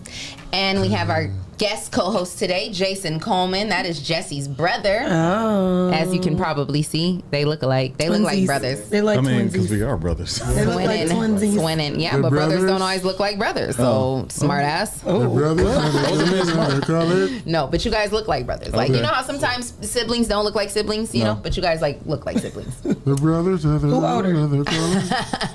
And we have our guest co-host today, Jason Coleman. That is Jesse's brother. Oh. As you can probably see, they look alike. They look like brothers. They like twinsies. because we are brothers. They look like twinsies. Twinning. Yeah, They're but brothers brothers? don't always look like brothers. So smart ass. They're brothers? No, but you guys look like brothers. Like, Okay. you know how sometimes siblings don't look like siblings, you know? But you guys like look like siblings. They're brothers. Who older?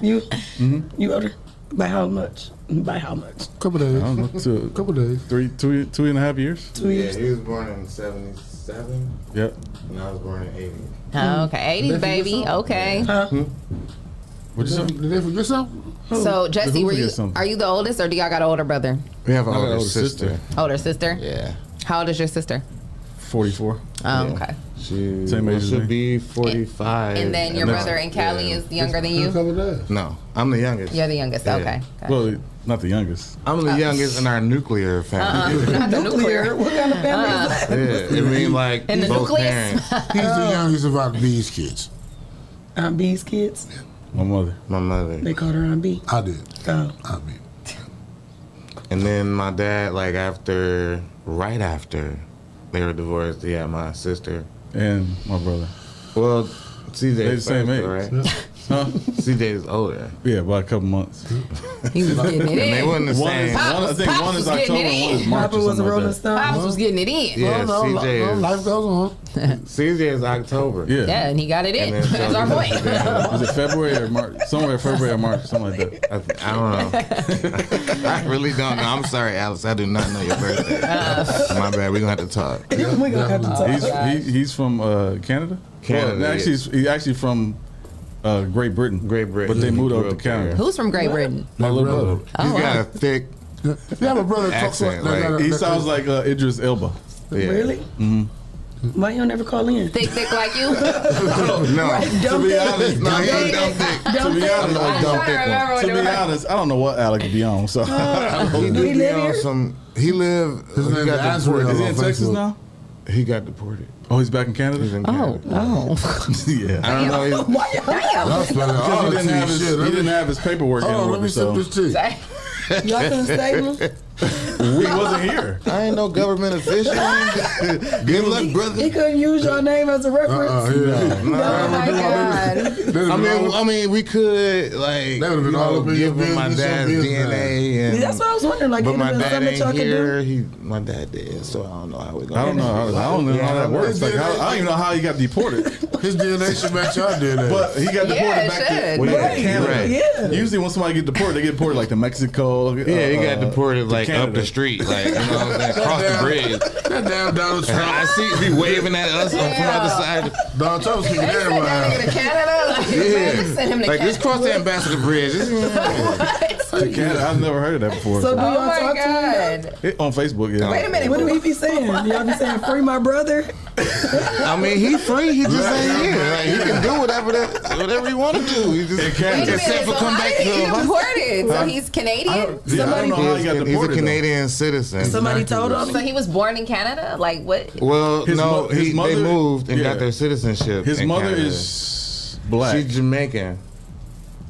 You? Mm-hmm. You older? By how much? By how much? Couple days. I don't know, couple days. 2.5 years. 2 years. Yeah, he was born in 77. Yep. And I was born in 80. Oh, okay, 80s baby. Okay. What'd you say? Did they forget something? So Jesse, Who forget something? are you the oldest, or do y'all got an older brother? We have an I got older older sister. Older sister. Yeah. How old is your sister? 44. Oh, okay. She Same age as should me. be 45. And then your brother in Cali is younger than you? No, I'm the youngest. You're the youngest. Yeah. Okay. Well, not the youngest. I'm the youngest in our nuclear family. Not the nuclear. What kind of family is that? Yeah, I mean, like, In the both nucleus? parents. He's the youngest of our B's kids. Aunt B's kids? My mother. My mother. They called her Aunt B. I did. Oh. I mean. And then my dad, like, right after they were divorced, he had my sister. And my brother. Well, CJ They the same age, right? Huh? CJ is older. Yeah, by a couple months. He was getting it in. They wasn't the same. I think one is October, one is March. Papa was a Rolling Stone. Pops was getting it in. Yeah, CJ is. Life goes on. CJ is October. Yeah, and he got it in. That's our point. Was it February or March? Somewhere February or March, something like that. I don't know. I really don't know. I'm sorry, Alex. I do not know your birthday. My bad. We're gonna have to talk. We gonna have to talk. He's from Canada. Canada. Well, actually, he's actually from Great Britain. But they moved over to Canada. Who's from Great Britain? My little brother. Oh, He's got wow. a thick You have a brother that talks accent. like He sounds like Idris Elba. Yeah. Really? Mm-hmm. Why you don't ever call in? Thick like you? No. To be honest, no, he ain't dumb thick. To be honest, I don't know what Alex be on. So He do be on some. He live. His He name got is deported. is he in on Texas Facebook. now? He got deported. Oh, he's back in Canada. He's in Canada. Oh. Yeah. I don't know. Y'all spelling all Because the he didn't have his paperwork in Hold on, let order. me So sip this tea. Y'all couldn't stay him? we wasn't here. I ain't no government official. Good luck, brother. He couldn't use your name as a reference? Oh my God. I mean, we could like been all up in give your him my business, dad's your DNA, Yeah, and that's what I was wondering. Like, but my ain't dad something that y'all ain't could here. do? My dad did, so I don't know how we. I don't know. I don't know how that works. Like, I don't even know how he got deported. His DNA should match our DNA. But he got deported back to Canada. Right. Yeah. Usually, when somebody get deported, they get deported like to Mexico. Yeah, he got deported like Canada. up the street, like you know what I'm saying, across the bridge. That damn Donald Trump. I see he waving at us from the other side. Donald Trump's kicking everybody out. To Canada? Like, Yeah, send him to like Canada. just cross the Ambassador Bridge. To Canada. I've never heard of that before. So do y'all Oh my talk to him? God. On Facebook, yeah. Wait a minute. What do he be saying? Y'all be saying, free my brother? I mean, he free. He just ain't here. Like, he can do whatever he want to do. He just except for come back to He him. deported. So he's Canadian? I don't know how he got deported. He's a Canadian citizen. Somebody told him? So he was born in Canada? Like what? Well, His no, his mother, they moved and yeah. got their citizenship. His in mother Canada. is black. She's Jamaican.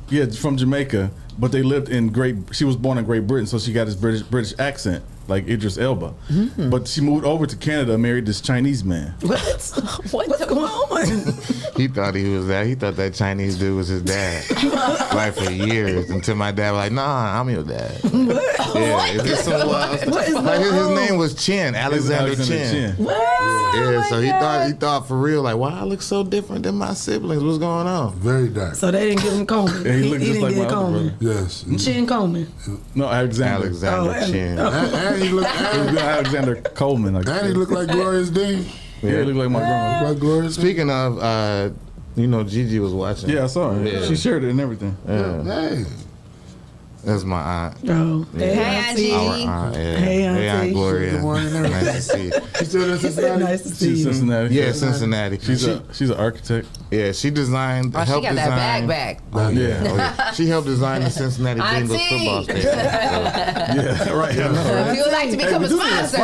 Yeah, from Jamaica, but they lived in she was born in Great Britain, so she got this British accent, like Idris Elba. Mm-hmm. But she moved over to Canada and married this Chinese man. What's going on? He thought he was that. He thought that Chinese dude was his dad. Like for years, until my dad was like, "Nah, I'm your dad." Yeah, it's some like his name was Chin, Alexander Chin. Yeah, so he thought for real, like, why I look so different than my siblings? What's going on? Very dark. So they didn't give him Coleman. Yeah, he looked just didn't like my get other Coleman. Yes. Chin Coleman. No, Alexander Chin. And he looked. Alexander Coleman. And he looked like Glorious Dean. Yeah, he looked like my grandma. Like Glorious. Speaking of, Gigi was watching. Yeah, I saw her. Yeah. She shared it and everything. Yeah. Hey. That's my aunt. Oh, Yeah. Hey, Auntie. Our aunt, yeah. Hey, Auntie. Aunt Gloria. Good morning, Nice to see you. He still in Cincinnati? Nice to see She's you. Cincinnati. Yeah, Cincinnati. She's an architect. Yeah, she designed. Oh, she helped got that design. bag back. Oh, yeah. Yeah. Oh, yeah. She helped design the Cincinnati Bengals Auntie. football stadium. So, Yeah, right. Yeah, If you would like to become a sponsor.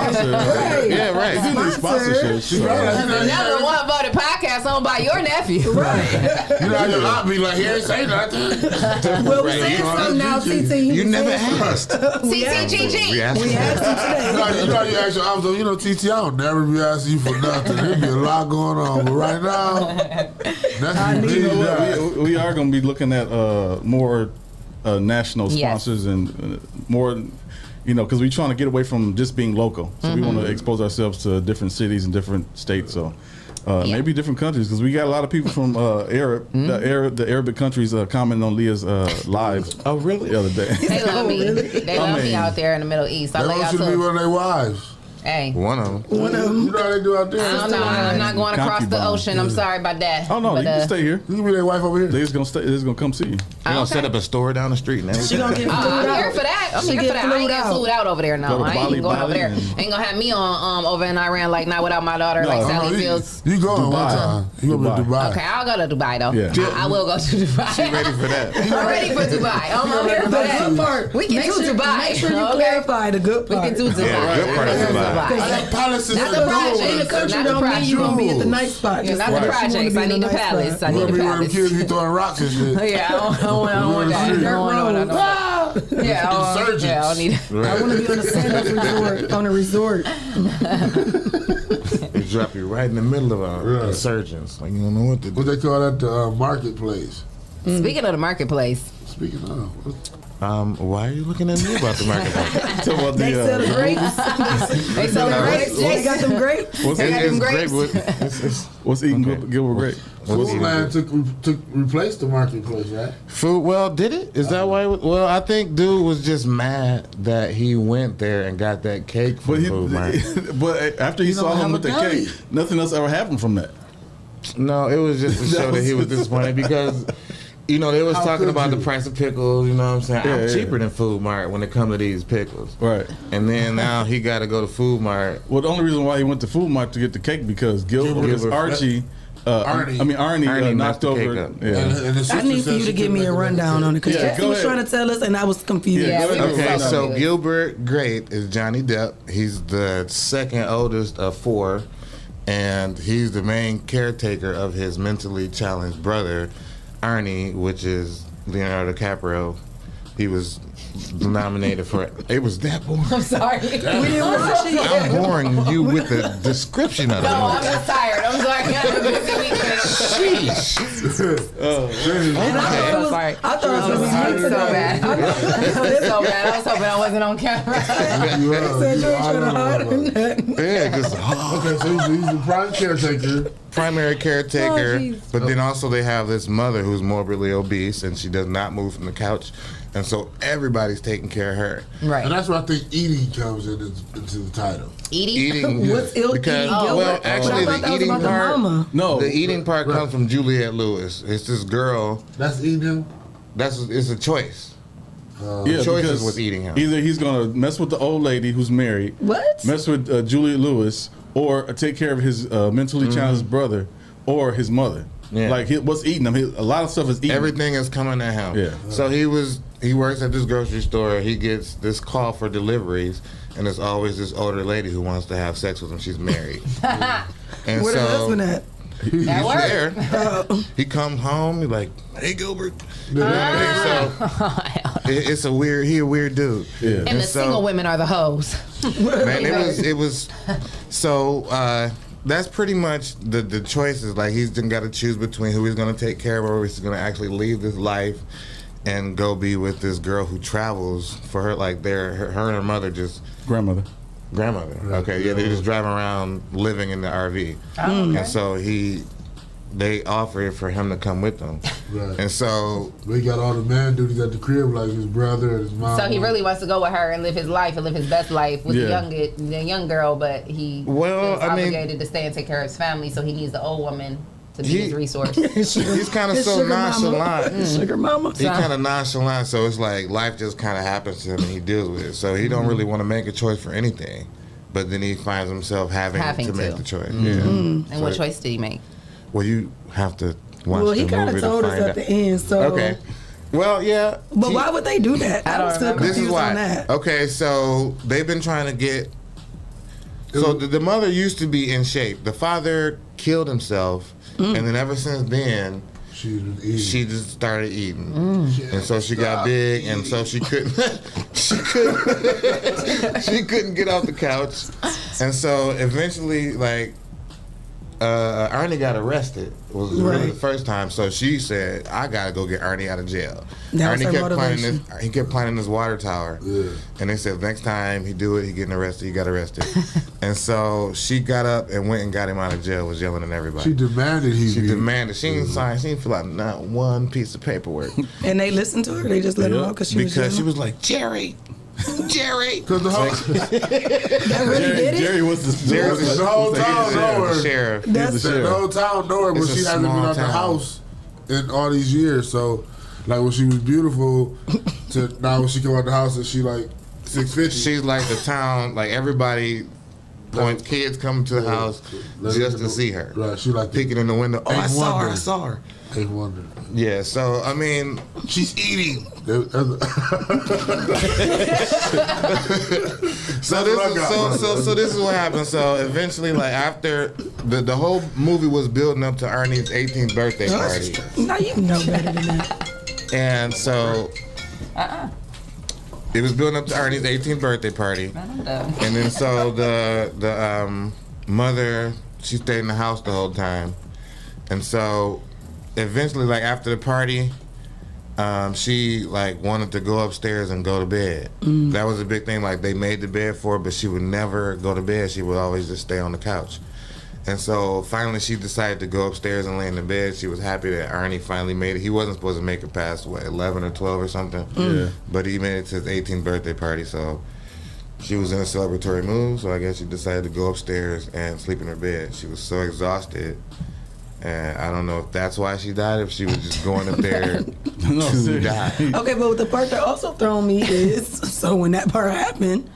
yeah, right. We do need sponsorship. She right. Another one voted podcast owned by your nephew. Right. You know how your aunt be like, he ain't say nothing. Well, we saying something now, TT. You never asked. CCGG. We asked We you. asked him today. You know, you ask your aunt, you know, TT, I don't never be asking you for nothing. There be a lot going on, but right now, that's You know what? We are going to be looking at more national Yes. sponsors and more, because we're trying to get away from just being local. So we want to expose ourselves to different cities and different states. So maybe different countries, because we got a lot of people from the Arabic countries commenting on Leah's live. Oh, really? The other day. They love me. They love me out there in the Middle East. I They love want y'all you to be too. one of their wives. Hey. One of them. You know how they do out there? I don't know. I'm not going across the Concubine. ocean. I'm sorry about that. Oh no, But, you can stay here. You can be their wife over here. They just gonna stay. They just gonna come see you. They're going to set up a store down the street and everything. She gonna get flued I'm out. here for that. I'm She here get for that. I ain't flued getting out. flued out over there. Go No, to I ain't even going over there. Bali and- Ain't gonna have me on over in Iran like not without my daughter, like Sally Fields. You going one time. You going to Dubai. Okay, I'll go to Dubai though. Yeah. I will go to Dubai. She ready for that. I'm ready for Dubai. I'm here for The good that. part. We can Make do sure- Dubai. Make sure you Okay. clarify the good We part. can do Dubai. Yeah, good part is We can do Dubai. I got palaces Not and the project. doors. In the country Not the don't mean you gonna be at the nice spot. Yeah, Just not the like you wanna projects. be I in need the nice palace. spot. I need Where the be where them palace. kids be throwing rocks and shit. Yeah, I don't want that. I don't want that. Yeah, I don't need. I want to be on a stand-up resort. On a resort. drop you right in the middle of a insurgents. Like you don't know what to do. What they call that? The marketplace. Speaking of the marketplace. Speaking of. Why are you looking at me about the marketplace? They sell the grapes. They sell the grapes. They got them grapes. What's eating Gilbert grape? Foodland took replaced the marketplace, right? Food. Well, did it? Is that why? Well, I think dude was just mad that he went there and got that cake from Food Mart. But after he saw him with the cake, nothing else ever happened from that. No, it was just to show that he was disappointed because. You know, they was talking about the price of pickles, you know what I'm saying? I'm cheaper than Food Mart when it comes to these pickles. Right. And then now he got to go to Food Mart. Well, the only reason why he went to Food Mart to get the cake because Archie knocked over. I need for you to give me a rundown on it because Jesse was trying to tell us and I was confused. Okay, so Gilbert Grape is Johnny Depp. He's the second oldest of 4, and he's the main caretaker of his mentally challenged brother, Arnie, which is Leonardo DiCaprio. He was nominated for it. It was that boring. I'm sorry. I'm boring you with the description of it. No, I'm just tired. I'm sorry. I had a busy weekend. Sheesh. I thought it was going to be so bad. So bad. I was hoping I wasn't on camera. Yeah, just okay. So he's the prime caretaker. Primary caretaker, but then also they have this mother who's morbidly obese and she does not move from the couch, and so everybody's taking care of her. Right, and that's where I think eating comes into the title. Eating, what's ill because well, actually the eating part, the eating part comes from Juliette Lewis. It's this girl. That's eating him. It's a choice. Yeah, choices with eating him. Either he's gonna mess with the old lady who's married, mess with Juliette Lewis, or take care of his mentally challenged brother or his mother. Yeah. Like what's eating him? A lot of stuff is eating. Everything is coming at him. Yeah. So he works at this grocery store. He gets this call for deliveries, and there's always this older lady who wants to have sex with him. She's married. And where the husband at? He's there. He comes home. He's like, "Hey, Gilbert." It's a weird dude. Yeah. And the single women are the hoes. Man, it was so. That's pretty much the choices. Like he's got to choose between who he's going to take care of, or he's going to actually leave this life and go be with this girl who travels for her. Like her and her mother just grandmother. Okay, yeah, they're just driving around living in the RV, and so they offered for him to come with them, and so we got all the man duties at the crib, like his brother and his mom. So he really wants to go with her and live his life and live his best life with the young girl, but he feels obligated to stay and take care of his family, so he needs the old woman to be his resource. He's kind of so nonchalant. Sugar mama. He's kind of nonchalant, so it's like life just kind of happens to him and he deals with it. So he don't really want to make a choice for anything, but then he finds himself having to make the choice. Yeah. And what choice did he make? Well, you have to watch the movie. Well, he kind of told us at the end. So okay. Well, yeah. But why would they do that? I was still confused this is why. on that. Okay, so they've been trying to get. So the mother used to be in shape. The father killed himself, and then ever since then, she just started eating, and so she got big, and so she couldn't she couldn't get off the couch, and so eventually, like. Arnie got arrested. It was really the first time. So she said, "I gotta go get Arnie out of jail." Arnie kept planning this water tower, and they said next time he do it, he getting arrested. He got arrested, and so she got up and went and got him out of jail. Was yelling at everybody. She demanded She demanded. She didn't sign. She didn't fill out not one piece of paperwork. And they listened to her. They just let her out because she was like Jerry. Because the whole Jerry was the whole town know her. Sheriff. The whole town know her, but she hasn't been out the house in all these years. So, like when she was beautiful, to now when she come out the house and she like 650. She's like the town. Like everybody. Kids come to the house just to see her. Right, she like peeking in the window. Oh, I saw her. They wonder. Yeah, so I mean, she's eating. So this is what happened. So eventually, like after the whole movie was building up to Arnie's 18th birthday party. Now you know better than that. And so. It was building up to Arnie's 18th birthday party, and then so the mother she stayed in the house the whole time. And so eventually, like after the party, she like wanted to go upstairs and go to bed. That was a big thing. Like they made the bed for her, but she would never go to bed. She would always just stay on the couch. And so finally she decided to go upstairs and lay in the bed. She was happy that Arnie finally made it. He wasn't supposed to make it past, 11 or 12 or something? Yeah. But he made it to his 18th birthday party, so she was in a celebratory mood, so I guess she decided to go upstairs and sleep in her bed. She was so exhausted, and I don't know if that's why she died, if she was just going up there to die. Okay, but the part that also thrown me is, so when that part happened,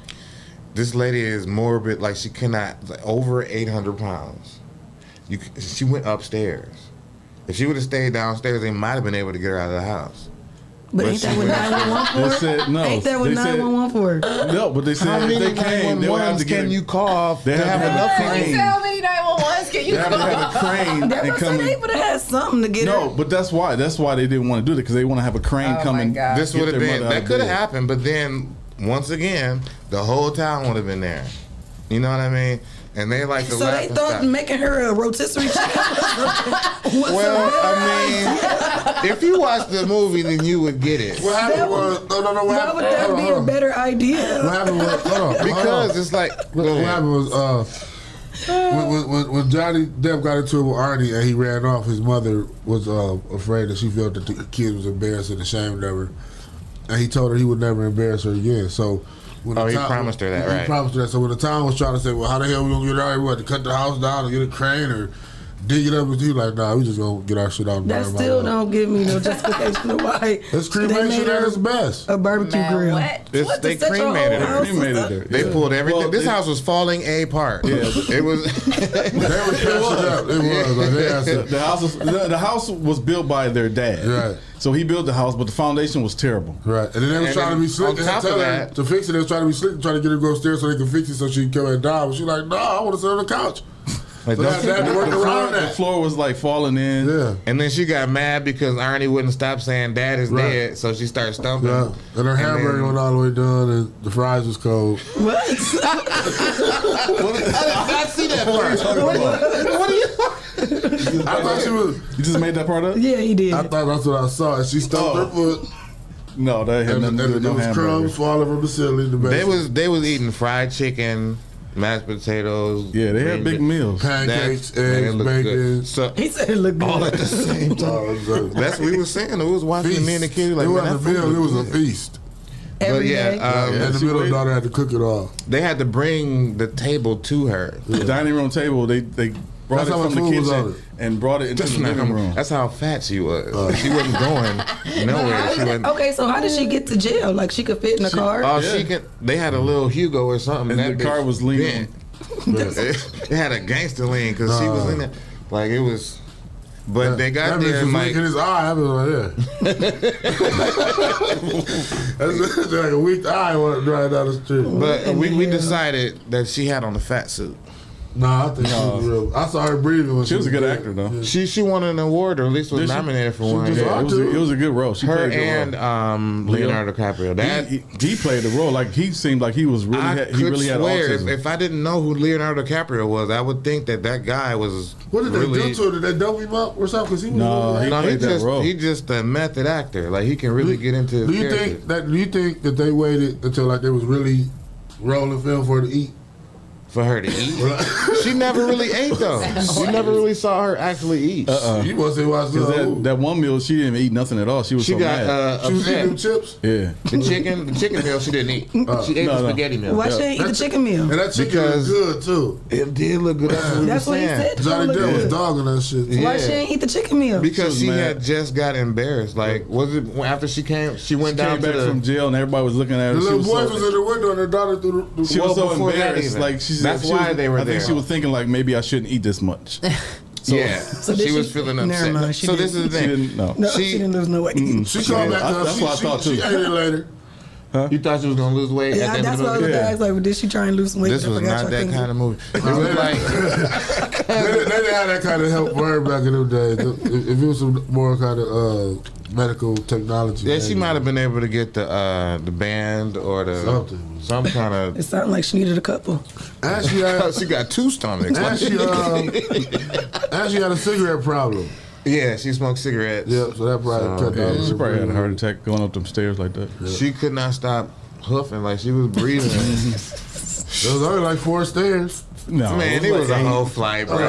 This lady is morbid, like she cannot, like over 800 pounds. She went upstairs. If she would have stayed downstairs, they might have been able to get her out of the house. But ain't that what 911 for? They said no. Ain't that what 911 for? No, but they said if they came, they would have to get. Can you call? They have enough crane. How many 911s can you They have to have a crane That and must come. say they would have had something to get her. No, but that's why they didn't want to do it, because they want to have a crane come and This get would have their been, mother out that of could have bed. happened, but then once again, the whole town would have been there. You know what I mean? And they like to So laugh they and thought stuff. making her a rotisserie chicken was Well, I mean, if you watch the movie, then you would get it. What happened was no. Why would that be a better idea? What happened was Because it's like what happened was when Johnny Depp got into it with Arnie and he ran off, his mother was afraid that she felt that the kid was embarrassed and ashamed of her, and he told her he would never embarrass her again. So. When he promised her that, right? He promised her that. So when the town was trying to say, well, how the hell we gonna get out here? We had to cut the house down and get a crane or dig it up, and he like, nah, we just gonna get our shit out. That still don't give me no justification of why. It's they cremation made at her its best. A barbecue grill. They cremated her. They pulled everything. This house was falling apart. Yeah, it was. They were catching up. It was. Like, they had some- the house was built by their dad. Right. So he built the house, but the foundation was terrible. Right. And then they was trying to be slick. They had to tell her to fix it. They was trying to be slick, trying to get her to go upstairs so they could fix it so she could come and die. But she like, no, I want to sit on the couch. Like, So they had to work around The that. floor was like falling in. Yeah. And then she got mad because Arnie wouldn't stop saying Dad is Right. dead, so she started stumping. Yeah. And her hamburger then- went all the way done, and the fries was cold. What? I did not see that part. What are you? I thought she was. You just made that part up? Yeah, he did. I thought that's what I saw. And she stumped her foot. No, that had And nothing to do with there no was hamburger. crumbs falling from the ceiling in the basement. They was eating fried chicken, mashed potatoes. Yeah, they had big meals. Pancakes, Man, it eggs, looked bacon. good. So He said it looked good. all at the same time. That's what we was saying. We was watching me and the kid. Like, it man, wasn't a that food meal, it was a look good. feast. But Every yeah, day. And the middle daughter had to cook it all. they had to bring the table to her. The dining room table, they brought That's it how from the much food was on kitchen it. and brought it into the living room. That's how fat she was. She wasn't going nowhere. She wasn't. Okay, so how did she get to jail? Like she could fit in a car? Oh, she could. They had a little Hugo or something. And that the car bitch was leaning. bent. It had a gangster lean because she was in there. Like it was. But they got that there bitch and was like. licking his eye. I was like, yeah. That's like a weak eye when it drive down the street. But we decided that she had on a fat suit. Nah, I think she was real. I saw her breathing when She was a good there. actor, though. She won an award, or at least was Did she? nominated for She one. just Yeah. ought It was a good role. She Her played a good and role. Leonardo DiCaprio. That He played the role. Like he seemed like he was really I he could really had swear autism. if I didn't know who Leonardo DiCaprio was, I would think that guy was. What did really, they do to her? Did they dope him up or something? Because he was No, really he No, played that just role. he just a method actor. Like he can really get into his Do you character. think that they waited until like they was really rolling film for her to eat? For her to eat, she never really ate though. You never really saw her actually eat. You must say watch that one meal she didn't eat nothing at all. She was She so got mad. she was eating them upset. chips. Yeah. The chicken meal she didn't eat. She ate the spaghetti meal. Why she ain't eat the chicken meal? And that chicken was good too. It did look good. That's what he said. Johnny Depp was Good. dogging that shit. Why Yeah. she ain't eat the chicken meal? Because She she was mad. had just got embarrassed. Like, was it after she came? She went She down came to back the. from jail and everybody was looking at her. The little She boys so- was in the window and their daughter through the She was so before that embarrassed. even. Like she said, That's she why was- they were I think there. she was thinking like maybe I shouldn't eat this much. So, Yeah, So she did was she- feeling Never upset. mind, she So this didn't. is the She thing. didn't know. No, she didn't lose no weight. She called back to her. That's what I thought too. She ate it later. You thought she was gonna lose weight? Yeah, at the end that's of what I the was movie? gonna ask. Like, did she try and lose some weight? This I was forgot not y'all that couldn't- kind of movie. It was like They didn't have that kind of help for her back in them days. If it was some more kind of medical technology. Yeah, she might have been able to get the band or some kind of. It sounded like she needed a couple. And she got 2 stomachs. And she had a cigarette problem. Yeah, she smoked cigarettes. Yeah, so that probably cut down. She probably had a heart attack going up them stairs like that. Yeah. She could not stop huffing like she was breathing. It was only like 4 stairs. No, man, it was a whole flight, bro. It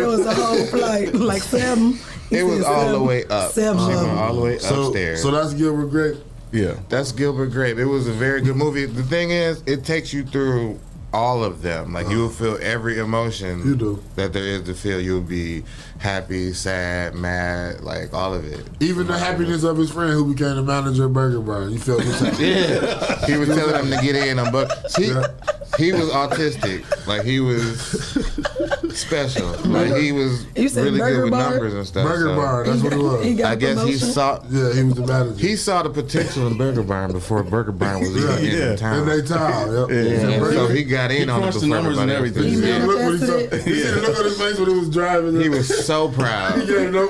was a whole flight, like 7. It was all the way up. 7 She went all the way upstairs. So that's Gilbert Grape. Yeah, that's Gilbert Grape. It was a very good movie. The thing is, it takes you through all of them. Like you will feel every emotion that there is to feel. You'll be happy, sad, mad, like all of it. Even the happiness of his friend who became the manager of Burger Barn. You felt his happiness. Yeah, he was telling him to get in on, but he was autistic. Like he was special. Like he was really good with numbers and stuff. Burger Barn, that's what it was. I guess he saw. Yeah, he was the manager. He saw the potential in Burger Barn before Burger Barn was even in town. In their town. Yep. Yeah. So he got in on it before the numbers and everything. He look on his face when he was driving. He was so proud. He gave no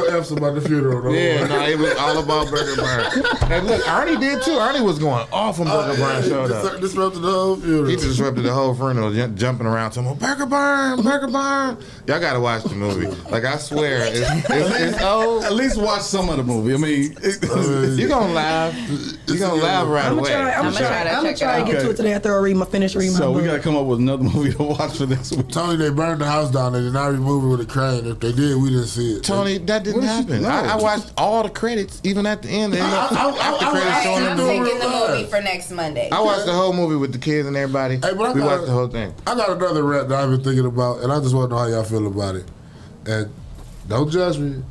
F's about the funeral. No it was all about Burger Barn. And look, Arnie did too. Arnie was going off when Burger Barn showed up. Disrupted the whole funeral. He disrupted the whole funeral, jumping around talking about Burger Barn, Burger Barn. Y'all gotta watch the movie. Like I swear, it's old. At least watch some of the movie. I mean, you're gonna laugh. You're gonna laugh right away. I'm gonna try and get to it today after I finish reading my book. So we gotta come up with another movie to watch for this week. Tony, they burned the house down. They did not remove it with a crane. If they did, we didn't see it. Tony, that didn't happen. I watched all the credits, even at the end. I'm taking the movie for next Monday. I watched the whole movie with the kids and everybody. Hey, but we watched the whole thing. I got another rap that I've been thinking about, and I just want to know how y'all feel about it. And don't judge me,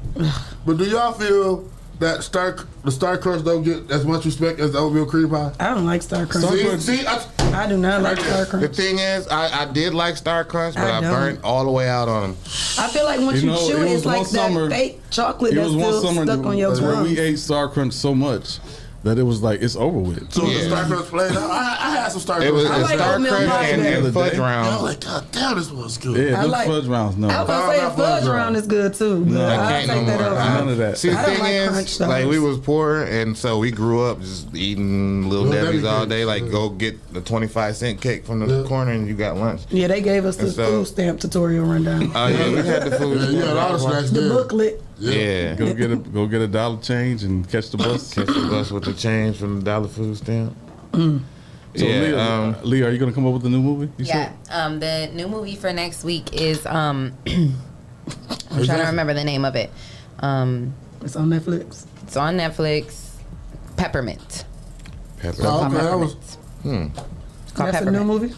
but do y'all feel that the Star Crunch don't get as much respect as the oatmeal cream pie? I don't like Star Crunch. I do not like Star Crunch. The thing is, I did like Star Crunch, but I burnt all the way out on them. I feel like once you chew it, it's like that fake chocolate that's still stuck on your tongue. We ate Star Crunch so much that it was like it's over with. So the Star Crunch played out. I had some Star Crunch. It was Star Crunch and fudge rounds. I was like, God damn, this one's good. Yeah, those fudge rounds. No, I was gonna say fudge round is good too. But I can't no more. None of that. See, the thing is, like we was poor, and so we grew up just eating Little Debbie's all day. Like go get the 25-cent cake from the corner, and you got lunch. Yeah, they gave us the food stamp tutorial rundown. Oh yeah, we had the food. You had all the snacks there. The booklet. Yeah. Go get a dollar change and catch the bus. Catch the bus with the change from the dollar food stamp. So Leah, are you gonna come up with a new movie? The new movie for next week is I'm trying to remember the name of it. It's on Netflix. It's on Netflix. Peppermint. Peppermint. Oh, okay, that was. It's called That's Peppermint. a new movie.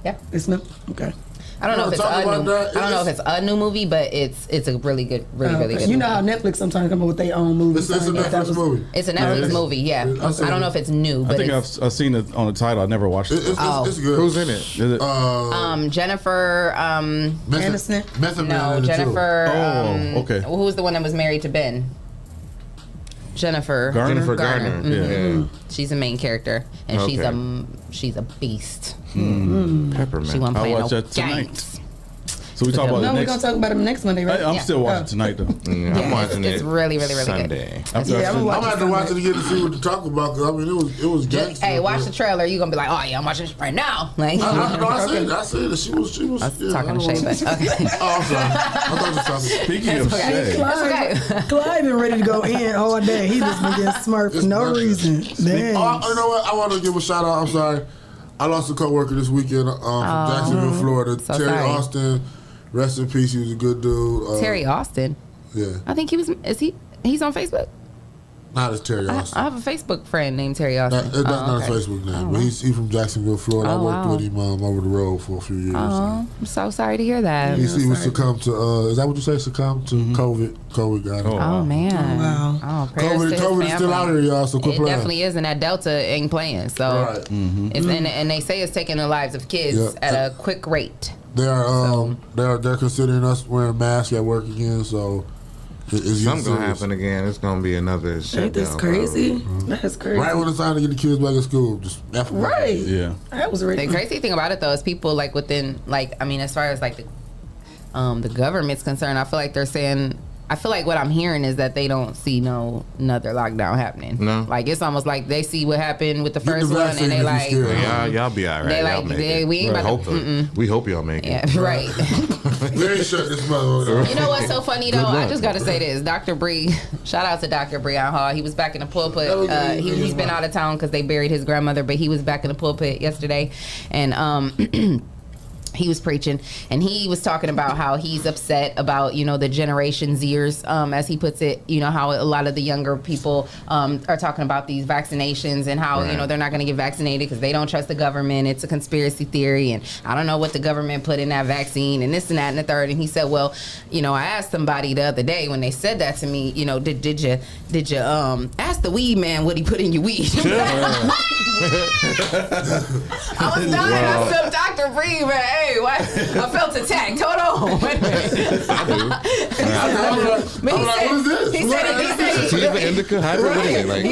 Yeah, it's new. Okay. I don't know if it's a new. I don't know if it's a new movie, but it's a really good, really good. You know how Netflix sometimes come up with their own movies. It's a Netflix movie. It's a Netflix movie. Yeah, I don't know if it's new, but I think I've seen it on the title. I never watched it. It's good. Who's in it? Is it? Jennifer. Aniston. No, Jennifer. Okay. Who was the one that was married to Ben? Jennifer Gardner. Mm-hmm. Yeah. She's a main character, and she's a beast. Peppermint. She won't play I'll watch no that tonight. games. So we talk about No, it we're next. gonna talk about it next Monday, right? I'm still watching tonight though. I'm watching it's it. really, really, really Sunday. good. I'm gonna have to watch it again to see what to talk about. Cause I mean, it was gangster. Hey, watch the trailer. You're gonna be like, oh yeah, I'm watching it right now. Like, I said that she was. I was talking to Shae, but okay. Oh, I'm sorry. I thought you were talking. Speaking of Shae, Clyde been ready to go in all day. He just been getting smart for no reason. Damn. Oh, you know what? I want to give a shout out. I'm sorry. I lost a coworker this weekend from Jacksonville, Florida. So Terry sorry. Austin. Rest in peace. He was a good dude. Terry Austin. Yeah. I think he's on Facebook? Not as Terry Austin. I have a Facebook friend named Terry Austin. That's not his Facebook name, but he's from Jacksonville, Florida. I worked with him over the road for a few years. Oh, I'm so sorry to hear that. He was succumbed to, is that what you say, succumb to COVID? COVID got him. Oh, man. Wow. Oh, prayers to his COVID is still family. out here, y'all, so quit It playing. definitely is, and that Delta ain't playing. So, Right. and they say it's taking the lives of kids at a quick rate. They're considering us wearing masks at work again, so it's something's gonna happen again. It's gonna be another shutdown. Ain't this crazy? That's crazy. Right when it's time to get the kids back in school, just right. Yeah. That was really The crazy thing about it though is people like within as far as like the the government's concerned, I feel like they're saying. I feel like what I'm hearing is that they don't see another lockdown happening. No, like it's almost like they see what happened with the first one, and they like, y'all be all right. They like, we ain't about to. We hope y'all make it. Yeah, right. We ain't shut this mother. You know what's so funny though? I just got to say this, Dr. Bree. Shout out to Dr. Breon Hall. He was back in the pulpit. He's been out of town because they buried his grandmother, but he was back in the pulpit yesterday, and he was preaching, and he was talking about how he's upset about, the Generation Zers, as he puts it, how a lot of the younger people are talking about these vaccinations and how, they're not going to get vaccinated because they don't trust the government. It's a conspiracy theory, and I don't know what the government put in that vaccine and this and that and the third. And he said, well, I asked somebody the other day when they said that to me, did you ask the weed man what he put in your weed? I was dying. I said, Dr. Bree, man, hey, what? I felt attacked. Hold on. Wait a minute. I do. He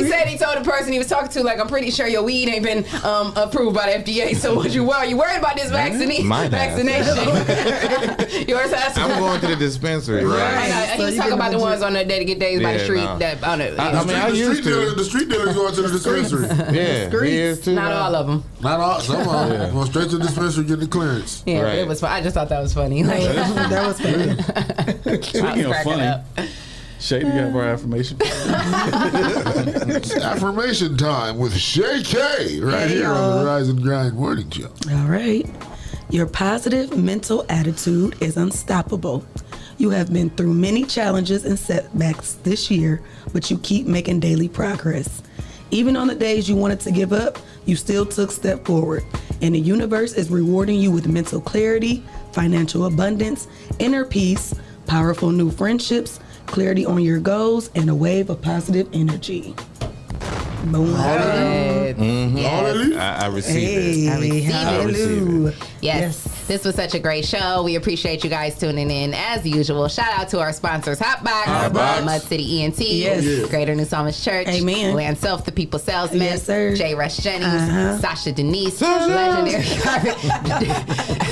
said he told the person he was talking to, like, I'm pretty sure your weed ain't been approved by the FDA. So are you worried about this vaccination? Yours has. I'm going to the dispensary, right? He was talking about the ones on the dedicated days by the street. I used to. The street dealers going to the dispensary. Yeah, he is too. Not all of them. Not all. Some of them going straight to the dispensary get the clearance. Yeah, right. It was fun. I just thought that was funny. Like, that was funny. Speaking of funny, Shae, do you have our affirmation? Affirmation time with Shae K right here on the Rise and Grind Morning Show. All right. Your positive mental attitude is unstoppable. You have been through many challenges and setbacks this year, but you keep making daily progress. Even on the days you wanted to give up, you still took a step forward. And the universe is rewarding you with mental clarity, financial abundance, inner peace, powerful new friendships, clarity on your goals, and a wave of positive energy. Boom. Yes. I receive it. I receive it. Yes. This was such a great show. We appreciate you guys tuning in as usual. Shout out to our sponsors, Hotbox, Mud City ENT, Greater New Psalmist Church, Amen. Land Self, The People Salesman, yes, sir. J. Rush Jennings, Sasha Denise,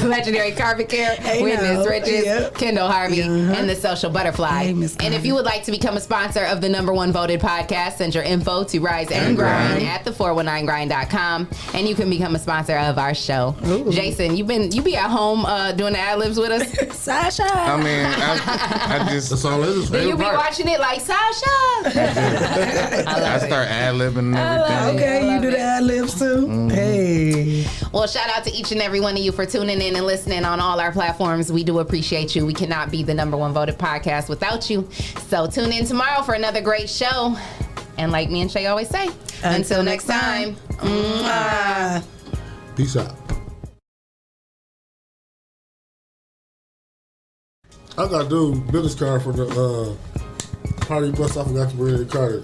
Legendary Carpet Care, Witness Riches, Kendall Harvey, and The Social Butterfly. And if you would like to become a sponsor of the #1 voted podcast, send your info to Rise and Grind at the419grind.com, and you can become a sponsor of our show. Ooh. Jason, you be at home doing the ad-libs with us? Sasha! I mean, I just... That's all it is. Do you be watching it like, Sasha? I start ad-libbing and everything. Okay, you do the ad-libs too? Mm-hmm. Hey. Well, shout out to each and every one of you for tuning in and listening on all our platforms. We do appreciate you. We cannot be the #1 voted podcast without you. So tune in tomorrow for another great show. And like me and Shae always say, until next time. Peace out. I got to do business card for the party bus. I forgot to bring the card.